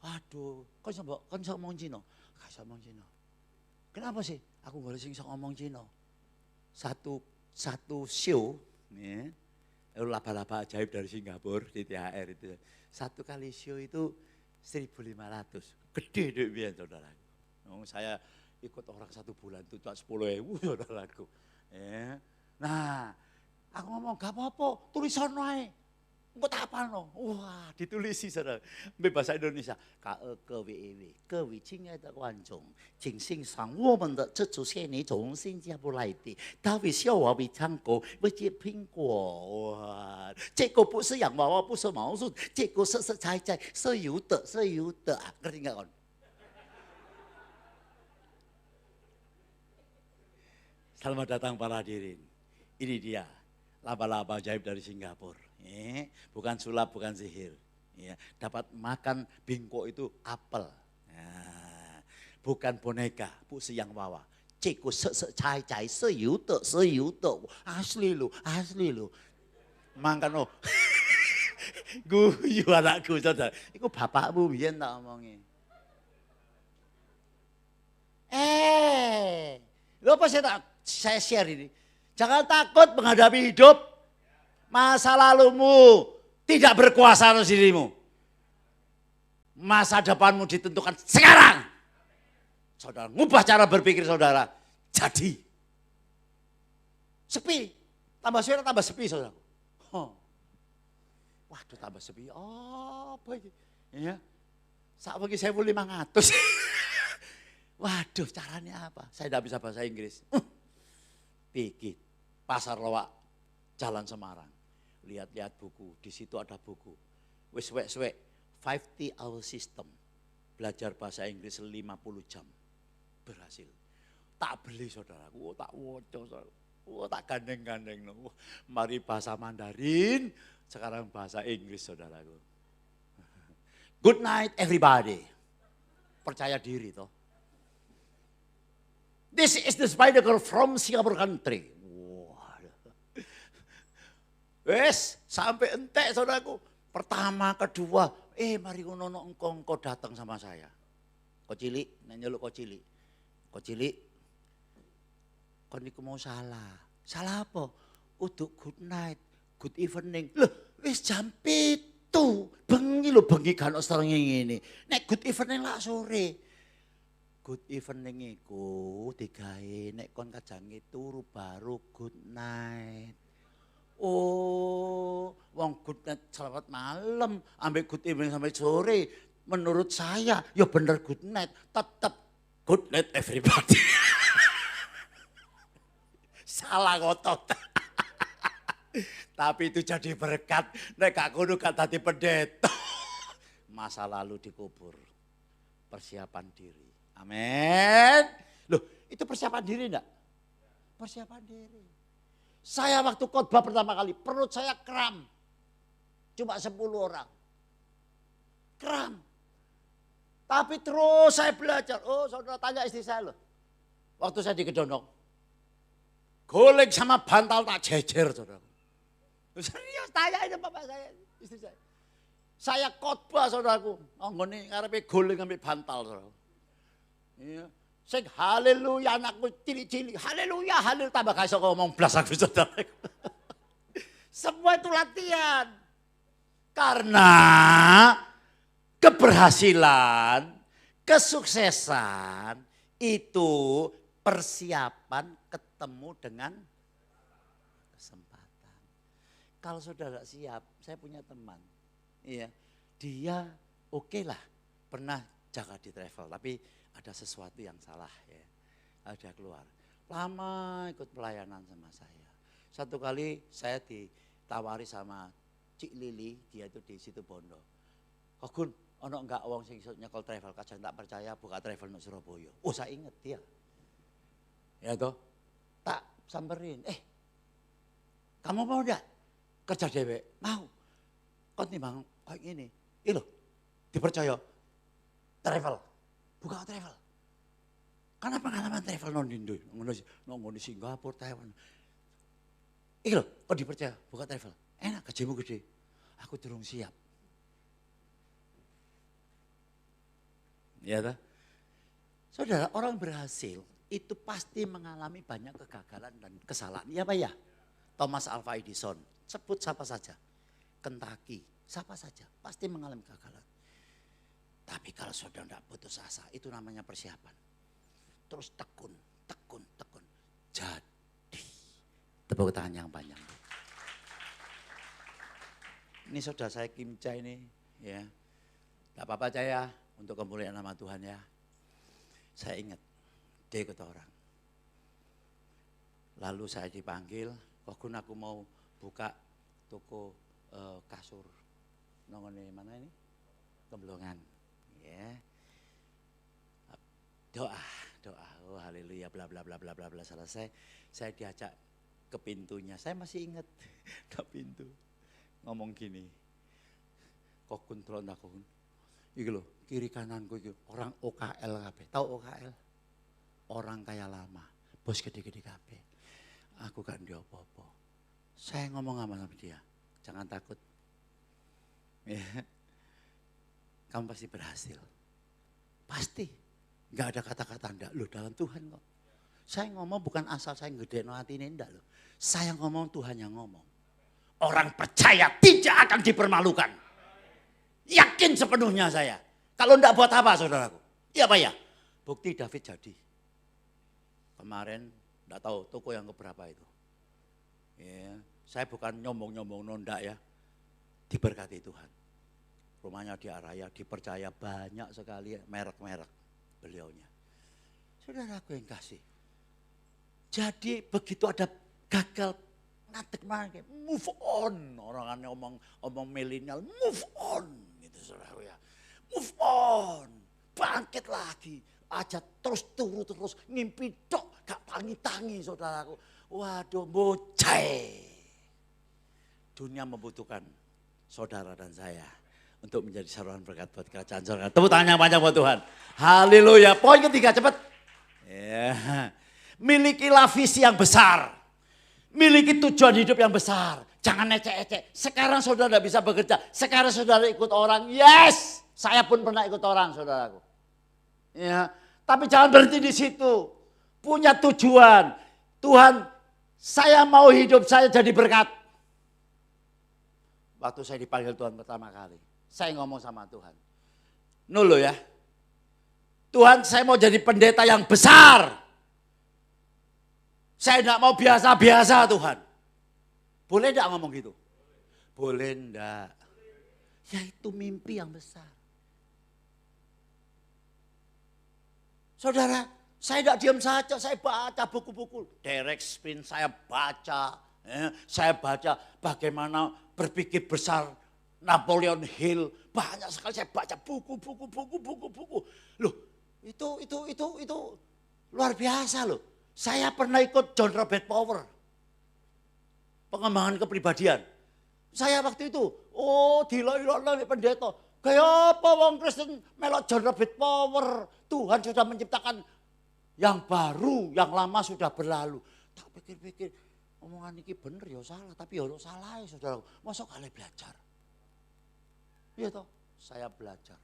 Aduh, kan bisa ngomong Cina? Gak bisa ngomong Cina. Kenapa sih? Aku gak bisa ngomong Cina. Satu show, ya, laba-laba ajaib dari Singapura di THR itu. 1 kali show itu 1.500. Gede deh biar saudara. Saya ikut orang 1 bulan itu 10.000 saudaraku. Ya. Nah, aku ngomong gak apa-apa, tulisan wae. Engko tak apalno. Wah, ditulisi saudara. Bahasa Indonesia. KEKWEW, 各位亲爱的观众，请欣赏我们的这出现你从新加坡来的大卫笑娃为唱歌，为接苹果。哇，这个不是洋娃娃，不是毛绒，这个色色彩彩是有的，是有的。Ngerti enggak kon? Selamat datang para hadirin. Ini dia laba-laba ajaib dari Singapura. Bukan sulap, bukan sihir. Dapat makan bingko itu apel. Bukan boneka, bu siang wawa. Ceko cai-cai seyuto. Asli lu. Makan oh. Guyu anakku saudara. Iku bapakmu biyen tak omongi. Lo apa saya share ini? Jangan takut menghadapi hidup. Masa lalumu tidak berkuasa atas dirimu. Masa depanmu ditentukan sekarang. Saudara, ngubah cara berpikir saudara. Jadi. Sepi. Tambah suara tambah sepi saudara. Waduh tambah sepi. Apa ini? Ya. Saat pagi saya 1.500. Waduh caranya apa? Saya tidak bisa bahasa Inggris. Pikir. Pasar Lowak. Jalan Semarang. Lihat-lihat buku, di situ ada buku. Wis suwek 50 hour system. Belajar bahasa Inggris 50 jam. Berhasil. Tak beli saudaraku, tak woco saudaraku. Tak gandeng-gandeng. Mari bahasa Mandarin, sekarang bahasa Inggris saudaraku. Good night everybody. Percaya diri toh. This is the spider girl from Singapore country. Wes, sampai entek saudaraku. Pertama, kedua, mari ngono engkau datang sama saya. Kok cilik, nyeluk kok cilik. kon niku mau salah. Salah apa? Uduk good night, good evening. Loh, wis jam 7. Bengi lho, bengi kan srengenge ngene. Nek good evening lak sore. Good evening iku digawe nek kon kajange turu baru good night. Oh, wong good night selamat malam, ambek good evening sampai sore. Menurut saya, ya bener good night, tetap good night everybody. Salah ngotot. Tapi itu jadi berkat, nek gak kudu gak dadi pendeta. Masa lalu dikubur, persiapan diri. Amin. Loh, itu persiapan diri enggak? Persiapan diri. Saya waktu khotbah pertama kali, perut saya kram. Cuma 10 orang. Kram. Tapi terus saya belajar. Oh, saudara tanya istri saya loh. Waktu saya di Kedondong. Golek sama bantal tak jejer, saudara. Serius, tanya ini bapak saya, istri saya. Saya khotbah, saudaraku. Oh, ini ngarepe golek ngambil bantal, saudara. Iya. Sing haleluya anakku cilik-cilik. Haleluya, haleluya. Tambah gak iso ngomong blas aku, saudara. Semua itu latihan. Karena keberhasilan, kesuksesan itu persiapan ketemu dengan kesempatan. Kalau saudara siap, saya punya teman. Iya, dia oke lah, pernah jaga di travel, tapi ada sesuatu yang salah ya. Ada keluar. Lama ikut pelayanan sama saya. Satu kali saya ditawari sama Cik Lili, dia itu di situ Bondo. Kok Gun, ono enggak wong sing iso nyekel travel, kajang tak percaya buka travel nang Surabaya. Oh, saya inget dia. Ya toh, tak samperin. Kamu mau enggak kerja dewek? Mau. Kok timbang kayak gini. Ih loh, dipercaya travel. Buka travel. Karena pengalaman travel non Indo, ngono Singapura, Taiwan. Ih loh, kok dipercaya buka travel. Enak, gajimu gede. Aku durung siap. Ya toh? Saudara, orang berhasil itu pasti mengalami banyak kegagalan dan kesalahan. Iya Pak ya? Thomas Alva Edison, sebut siapa saja. Kentucky, siapa saja. Pasti mengalami kegagalan. Tapi kalau saudara tidak putus asa, itu namanya persiapan. Terus tekun. Jadi, tepuk tangan yang panjang. Ini saudara saya Kim Cha ini, ya. Gak apa-apa saya untuk kemuliaan nama Tuhan ya. Saya ingat, dia ikut orang. Lalu saya dipanggil, waktu aku mau buka toko kasur. Nongone mana ini? Kemblongan. Ya. Doa. Oh haleluya bla bla bla bla bla bla. Selesai, saya diajak ke pintunya. Saya masih ingat ke pintu. Ngomong gini. Kok kontrol aku. Iki lho, kiri kananku iki orang OKL kabeh. Tahu OKL? Orang kaya lama. Bos gede-gede kabeh. Aku gak ndek apa-apa. Saya ngomong sama dia. Jangan takut. Ya. Kamu pasti berhasil. Pasti. Gak ada kata-kata enggak. Loh dalam Tuhan kok. Saya ngomong bukan asal saya ngedekno atine enggak loh. Saya ngomong Tuhan yang ngomong. Orang percaya tidak akan dipermalukan. Yakin sepenuhnya saya. Kalau enggak buat apa saudaraku? Iya Pak ya? Bukti David jadi. Kemarin enggak tahu toko yang keberapa itu. Ya, saya bukan nyombong-nyombong nondak ya. Diberkati Tuhan. Rumahnya di Araya, dipercaya banyak sekali merek-merek beliaunya. Saudaraku yang kasih. Jadi begitu ada gagal, ngadeg banget, move on. Orang-orang omong milenial, move on. Gitu saudaraku ya. Move on, bangkit lagi. Aja terus turu terus, ngimpi dok, gak tangi-tangi saudaraku. Waduh bocai. Dunia membutuhkan saudara dan saya. Untuk menjadi saluran berkat buat kerajaan surga. Tepuk tangan yang panjang buat Tuhan. Haleluya. Poin ketiga cepat. Ya. Milikilah visi yang besar. Miliki tujuan hidup yang besar. Jangan ecek-ecek. Sekarang saudara tidak bisa bekerja. Sekarang saudara ikut orang. Yes. Saya pun pernah ikut orang saudaraku. Ya. Tapi jangan berhenti di situ. Punya tujuan. Tuhan, saya mau hidup saya jadi berkat. Waktu saya dipanggil Tuhan pertama kali, saya ngomong sama Tuhan. Nulu ya, Tuhan saya mau jadi pendeta yang besar. Saya tidak mau biasa-biasa Tuhan. Boleh tidak ngomong gitu? Boleh enggak. Ya itu mimpi yang besar. Saudara, saya tidak diam saja, saya baca buku-buku. Derek Spin saya baca. Saya baca bagaimana berpikir besar Napoleon Hill. Banyak sekali saya baca buku. Loh, itu luar biasa loh. Saya pernah ikut John Robert Power. Pengembangan kepribadian. Saya waktu itu, diloi-loi pendeta. Kayak apa wong Kristen melok John Robert Power. Tuhan sudah menciptakan yang baru, yang lama sudah berlalu. Tak pikir-pikir, omongan ini bener ya salah, tapi ya salah ya saudara. Masa kalian belajar? Iya toh, saya belajar.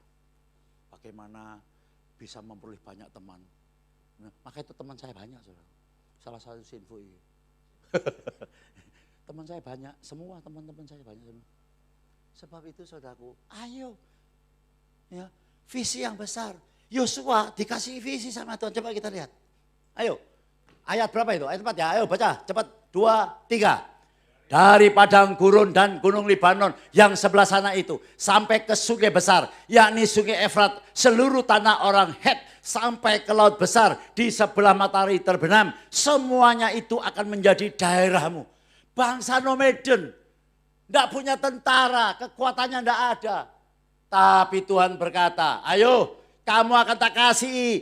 Bagaimana bisa memperoleh banyak teman. Nah, maka itu teman saya banyak saudara. Salah satu info ini. Teman saya banyak, semua teman-teman saya banyak semua. Sebab itu saudaraku, ayo. Ya, visi yang besar. Yosua dikasih visi sama Tuhan. Coba kita lihat. Ayo. Ayat berapa itu? Ayat 4 ya. Ayo baca. Cepat. 2, 3. Dari padang gurun dan gunung Libanon yang sebelah sana itu. Sampai ke sungai besar. Yakni sungai Efrat. Seluruh tanah orang Het. Sampai ke laut besar. Di sebelah matahari terbenam. Semuanya itu akan menjadi daerahmu. Bangsa Nomaden. Tidak punya tentara. Kekuatannya tidak ada. Tapi Tuhan berkata, ayo kamu akan tak kasih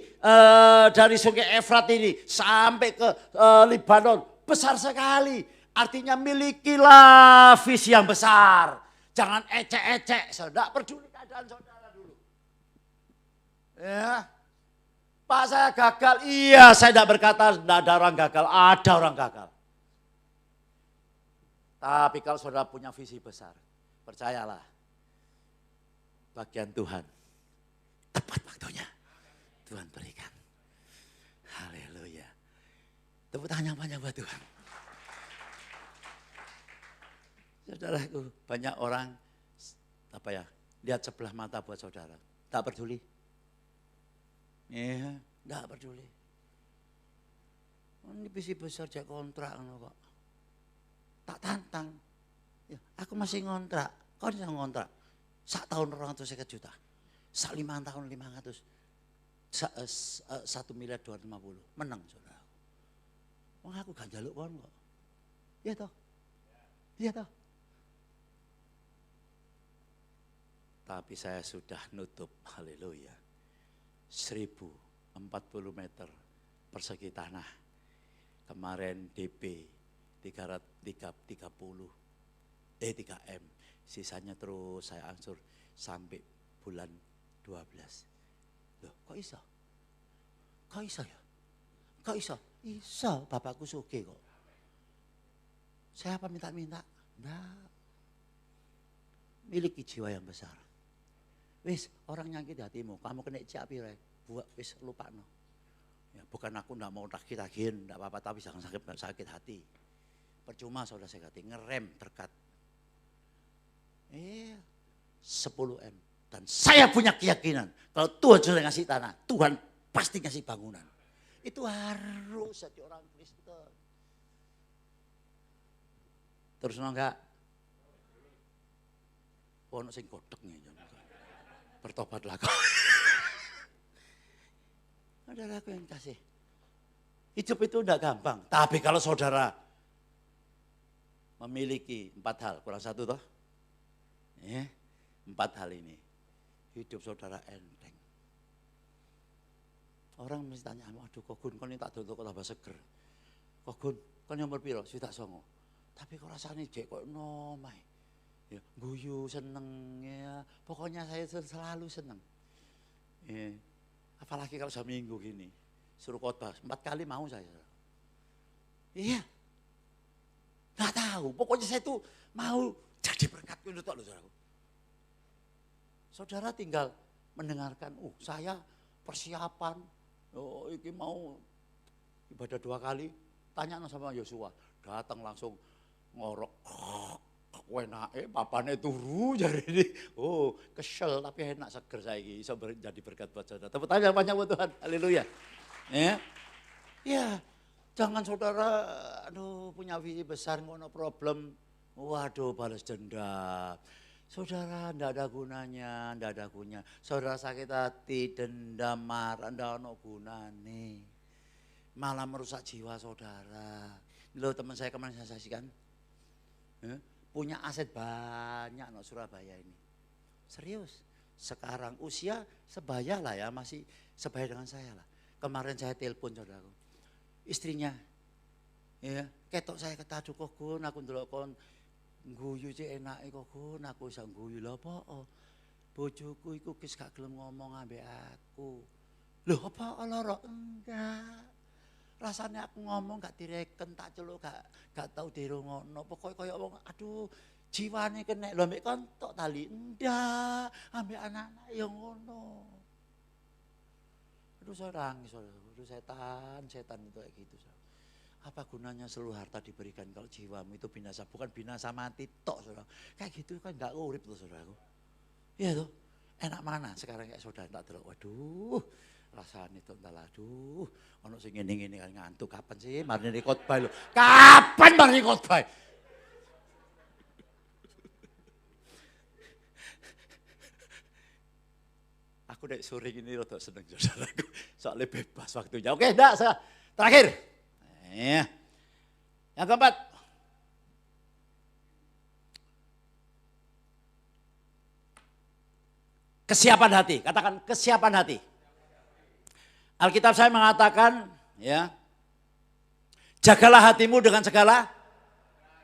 dari sungai Efrat ini sampai ke Libanon. Besar sekali. Artinya milikilah visi yang besar. Jangan ecek-ecek. Tidak peduli keadaan saudara dulu. Ya. Pak saya gagal. Iya saya tidak berkata tidak ada orang gagal. Ada orang gagal. Tapi kalau saudara punya visi besar. Percayalah. Bagian Tuhan. Tepat waktunya. Tuhan berikan. Haleluya. Tepuk tangan yang banyak buat Tuhan. Saudaraku, banyak orang lihat sebelah mata buat saudara. Tak peduli. Iya, tak peduli. Ini visi besar jak kontrak kok. Tak tantang. Ya, aku masih ngontrak. Kau bisa ngontrak. Sak tahun 250 juta. Sak 5 tahun 500. 1 miliar 250. Menang saudara. Wong aku gak njaluk kon kok. Iya toh? Iya toh? Tapi saya sudah nutup. Haleluya. 1040 meter persegi tanah. Kemarin DP 3M. Sisanya terus saya angsur sampai bulan 12. Loh, kok iso? Kok iso ya? Kok iso? Iso, bapakku sugih kok. Saya apa minta-minta? Enggak. Miliki jiwa yang besar. Wis, orang nyakit hatimu, kamu kena capi rek. Buat wis lupakno. Ya, bukan aku enggak mau tagih-tagihin, enggak apa-apa, tapi jangan sakit hati. Percuma saudara saya kata, ngerem terkat. 10M. Dan saya punya keyakinan, kalau Tuhan sudah ngasih tanah, Tuhan pasti ngasih bangunan. Itu harus jadi orang Kristen. Terus enggak? Ono sing godhek nih. Bertobatlah kau. Saudaraku yang kasih. Hidup itu enggak gampang. Tapi kalau saudara memiliki 4 hal, kurang 1 toh? 4 hal ini. Hidup saudara enteng. Orang mesti tanya, aduh kok Gun, kok ini tak dodok tambah seger. Kok Gun, kok nomor piro? Sudah songo. Tapi kok rasanya jek kok nomai. Ya, guyu seneng ya. Pokoknya saya selalu seneng. Ya. Apalagi kalau seminggu gini. Suruh khotbah 4 kali mau saya. Iya. Gak tahu, pokoknya saya tuh mau jadi berkat untuk loh saudaraku. Saudara tinggal mendengarkan, saya persiapan, ini mau ibadah 2 kali, Tanya sama Yosua, datang langsung ngorok. Enake papane turu jadi ini. Oh, kesel tapi enak seger saiki iso jadi berkat buat saudara. Tepuk tangan banyak buat Tuhan. Haleluya. Ya. Ya, jangan saudara punya visi besar ngono problem. Waduh, balas dendam. Saudara ndak ada gunanya, ndak ada gunanya. Saudara sakit hati, dendam, marah, ndak ada gunane. Malah merusak jiwa saudara. Loh teman saya kemarin saya saksikan. Punya aset banyak no Surabaya ini. Serius. Sekarang usia sebaya lah ya, masih sebaya dengan saya lah. Kemarin saya telepon saudaraku. Istrinya, ya, ketok saya ketadu kok Gun, aku ndelok kon guyu cek enake kok Gun, aku iso guyu lho apa? Bojoku iku wis gak gelem ngomong ambek aku. Lho apa lara? Enggak. Rasanya aku ngomong gak direken, tak celuk gak tau dirungokno. Pokoke koyo wong aduh jiwane kenek lho ambek kon tok tali. Ndak, ambek anak-anak ya ngono. Aduh saya nangis, aduh setan itu kayak gitu. Apa gunanya seluruh harta diberikan kalau jiwamu itu binasa, bukan binasa mati tok saudara. Kayak gitu kan gak urip tuh saudaraku. Iya tuh, enak mana sekarang kayak saudara tak delok, waduh. Rasane itu entahlah, aduh, ono sing ngene-ngene kan ngantuk kapan sih mari khotbah lho. Kapan mari khotbah? Aku dek sore ini rada seneng saudaraku, soalnya bebas waktunya. Oke, enggak, terakhir. Yang keempat. Kesiapan hati, katakan kesiapan hati. Alkitab saya mengatakan, ya, jagalah hatimu dengan segala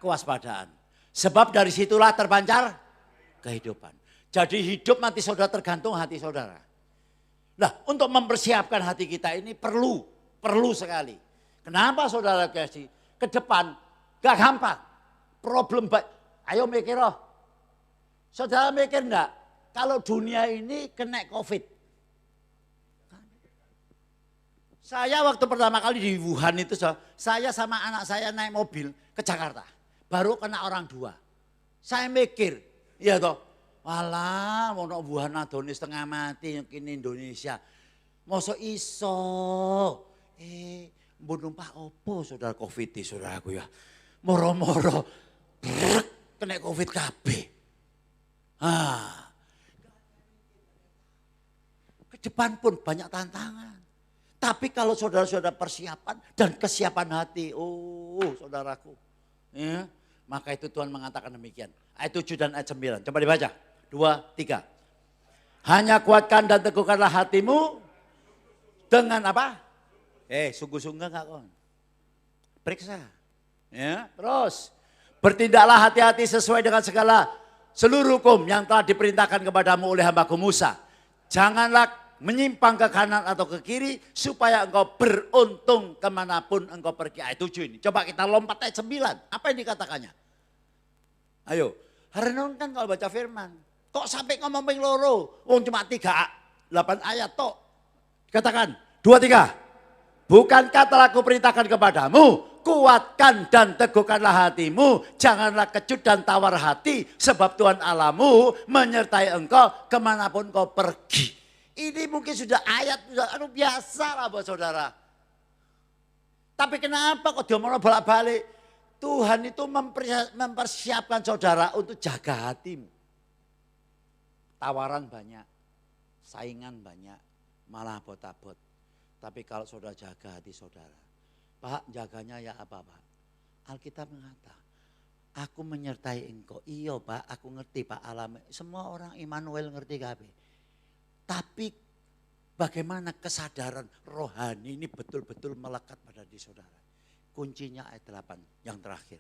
kewaspadaan. Sebab dari situlah terpancar kehidupan. Jadi hidup mati saudara tergantung hati saudara. Nah, untuk mempersiapkan hati kita ini perlu sekali. Kenapa saudara kasih ke depan gak gampang. Problem ayo mikir loh. Saudara mikir enggak kalau dunia ini kena Covid? Saya waktu pertama kali di Wuhan itu, saya sama anak saya naik mobil ke Jakarta. Baru kena orang 2. Saya mikir, iya toh, walah mau Wuhan adone setengah mati kini Indonesia. Mosok iso, mbok numpak opo saudara Covid saudaraku ya. Moro-moro, kena Covid kabeh. Ke depan pun banyak tantangan. Tapi kalau saudara-saudara persiapan dan kesiapan hati, saudaraku, ya, maka itu Tuhan mengatakan demikian. Ayat 7 dan ayat 9, coba dibaca, 2, 3. Hanya kuatkan dan teguhkanlah hatimu dengan apa? Sungguh-sungguh enggak kon? Periksa. Ya, terus bertindaklah hati-hati sesuai dengan seluruh hukum yang telah diperintahkan kepadamu oleh hambaku Musa. Janganlah menyimpang ke kanan atau ke kiri supaya engkau beruntung kemanapun engkau pergi. Ayat 7 ini. Coba kita lompat ayat 9. Apa yang dikatakannya? Ayo, renungkan kalau baca firman. Kok sampai ngomong ping loro? Cuma 8 ayat tok. Katakan, 2, 3. Bukankah telah kuperintahkan kepadamu? Kuatkan dan teguhkanlah hatimu. Janganlah kecut dan tawar hati. Sebab Tuhan Allahmu menyertai engkau kemanapun kau pergi. Ini mungkin sudah ayat, biasa lah buat saudara. Tapi kenapa kok dia mau bolak-balik? Tuhan itu mempersiapkan saudara untuk jaga hatimu. Tawaran banyak, saingan banyak, malah abot-abot. Tapi kalau saudara jaga hati saudara, Pak jaganya ya apa Pak? Alkitab mengatakan, aku menyertai engkau. Iya Pak, aku ngerti Pak alam. Semua orang Immanuel ngerti kabeh. Tapi bagaimana kesadaran rohani ini betul-betul melekat pada diri saudara. Kuncinya ayat 8 yang terakhir.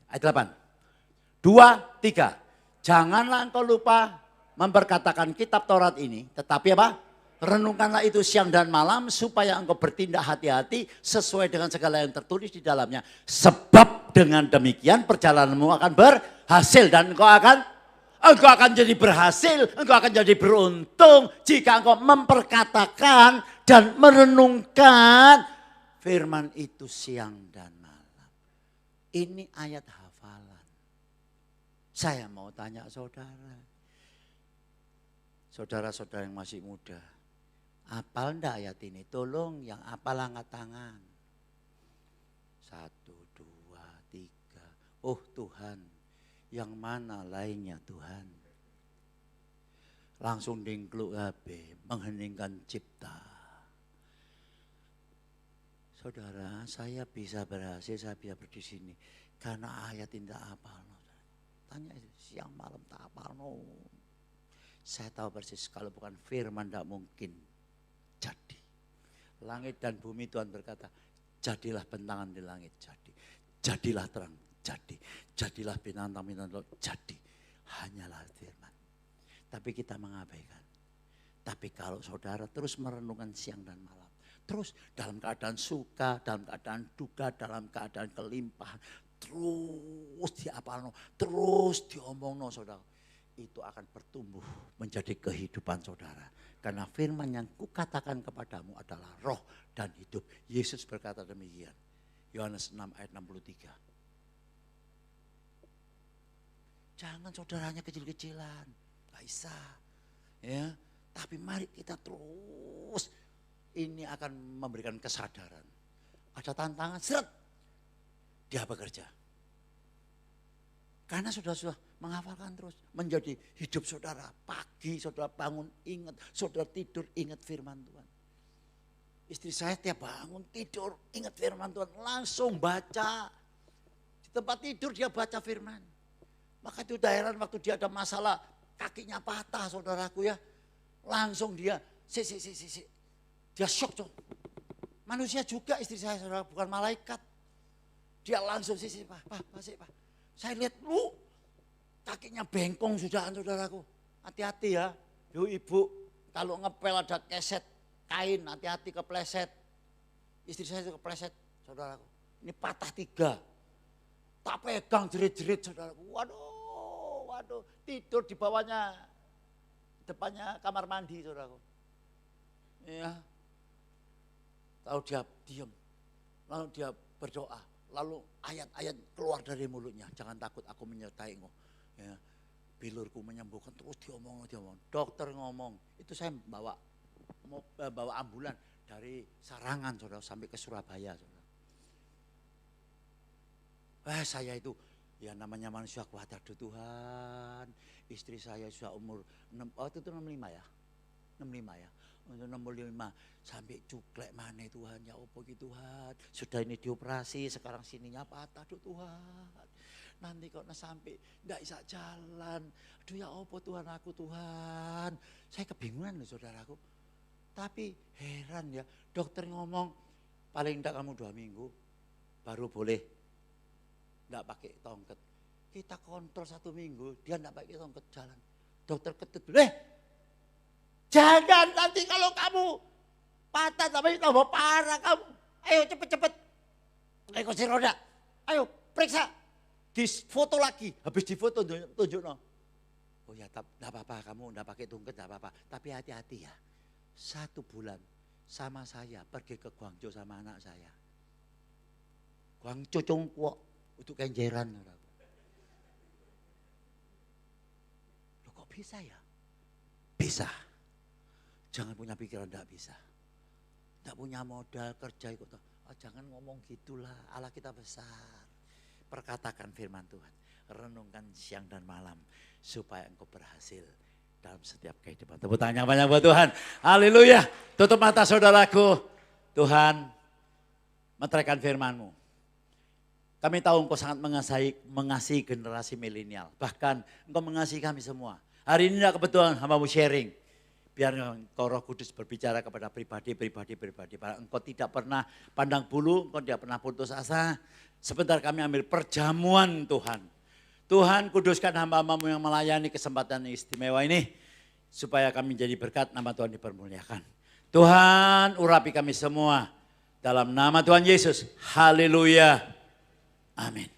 Ayat 8. 2, 3. Janganlah engkau lupa memperkatakan kitab Taurat ini. Tetapi apa? Renungkanlah itu siang dan malam supaya engkau bertindak hati-hati sesuai dengan segala yang tertulis di dalamnya. Sebab dengan demikian perjalananmu akan berhasil dan engkau akan jadi berhasil, engkau akan jadi beruntung jika engkau memperkatakan dan merenungkan Firman itu siang dan malam. Ini ayat hafalan. Saya mau tanya saudara. Saudara-saudara yang masih muda. Hafal enggak ayat ini? Tolong yang hafal angkat tangan. 1, 2, 3. Oh Tuhan, yang mana lainnya Tuhan? Langsung dingkluk HP, mengheningkan cipta. Saudara, saya bisa berhasil, saya bisa berdiri di sini karena ayat tidak hafal. Tanya siang malam tak hafal. Saya tahu persis kalau bukan firman tidak mungkin jadi. Langit dan bumi Tuhan berkata, jadilah bentangan di langit, jadi. Jadilah terang, jadi. Jadilah binatang-binatang, jadi. Hanyalah firman. Tapi kita mengabaikan. Tapi kalau saudara terus merenungkan siang dan malam. Terus dalam keadaan suka, dalam keadaan duka, dalam keadaan kelimpahan. Terus diapalno, terus diomongno saudara. Itu akan bertumbuh menjadi kehidupan saudara. Karena firman yang kukatakan kepadamu adalah roh dan hidup. Yesus berkata demikian. Yohanes 6 ayat 63. Jangan saudaranya kecil-kecilan. Gak bisa. Ya, tapi mari kita terus. Ini akan memberikan kesadaran. Ada tantangan, seret. Dia bekerja. Karena sudah menghafalkan terus. Menjadi hidup saudara. Pagi saudara bangun ingat. Saudara tidur ingat firman Tuhan. Istri saya tiap bangun tidur ingat firman Tuhan. Langsung baca. Di tempat tidur dia baca firman. Maka itu heran waktu dia ada masalah. Kakinya patah saudaraku ya. Langsung dia. Dia shock tuh. Manusia juga istri saya saudara. Bukan malaikat. Dia langsung Pak. Saya lihat lu kakinya bengkong sudah saudaraku. Hati-hati ya. Ibu kalau ngepel ada keset kain hati-hati kepleset. Istri saya itu kepleset saudaraku. Ini patah 3. Tak pegang jerit-jerit saudaraku. Waduh. Tidur di bawahnya. Depannya kamar mandi saudaraku. Ya. Lalu dia diam. Lalu dia berdoa. Lalu ayat-ayat keluar dari mulutnya. Jangan takut aku menyertaimu. Ya, bilurku menyembuhkan terus diomong. Dokter ngomong. Itu saya bawa ambulan dari Sarangan saudara sampai ke Surabaya saudara. Saya itu ya namanya manusia kuat. Aduh Tuhan. Istri saya sudah umur 65 ya. 65 ya. Untuk 65 sampai cuklek mana Tuhan ya opo gitu Tuhan. Sudah ini dioperasi sekarang sininya patah aduh Tuhan. Nanti kok sampai enggak bisa jalan. Aduh ya opo Tuhan aku Tuhan. Saya kebingungan loh saudaraku. Tapi heran ya dokter ngomong paling enggak kamu 2 minggu baru boleh enggak pakai tongkat. Kita kontrol 1 minggu dia enggak pakai tongkat jalan. Dokter ketut jangan nanti kalau kamu patah tapi tambah parah kamu. Ayo cepet-cepet. Naik kursi roda. Ayo periksa. Difoto lagi. Habis difoto tunjuk no. Oh ya enggak apa-apa kamu enggak pakai tungket enggak apa-apa. Tapi hati-hati ya. 1 bulan sama saya pergi ke Guangzhou sama anak saya. Guangzhou Chongguo untuk kenjeran. Loh kok bisa ya? Bisa. Jangan punya pikiran tidak bisa. Tidak punya modal kerja ikut. Jangan ngomong gitulah. Allah kita besar. Perkatakan firman Tuhan. Renungkan siang dan malam. Supaya engkau berhasil dalam setiap kehidupan. Tepuk tangan banyak buat Tuhan. Haleluya. Tutup mata saudaraku. Tuhan meteraikan firman-Mu. Kami tahu engkau sangat mengasihi generasi milenial. Bahkan engkau mengasihi kami semua. Hari ini tidak kebetulan hamba-Mu sharing. Biar engkau Roh Kudus berbicara kepada pribadi. Engkau tidak pernah pandang bulu, engkau tidak pernah putus asa. Sebentar kami ambil perjamuan Tuhan. Tuhan kuduskan hamba-Mu yang melayani kesempatan istimewa ini. Supaya kami jadi berkat, nama Tuhan dipermuliakan. Tuhan urapi kami semua. Dalam nama Tuhan Yesus. Haleluya. Amin.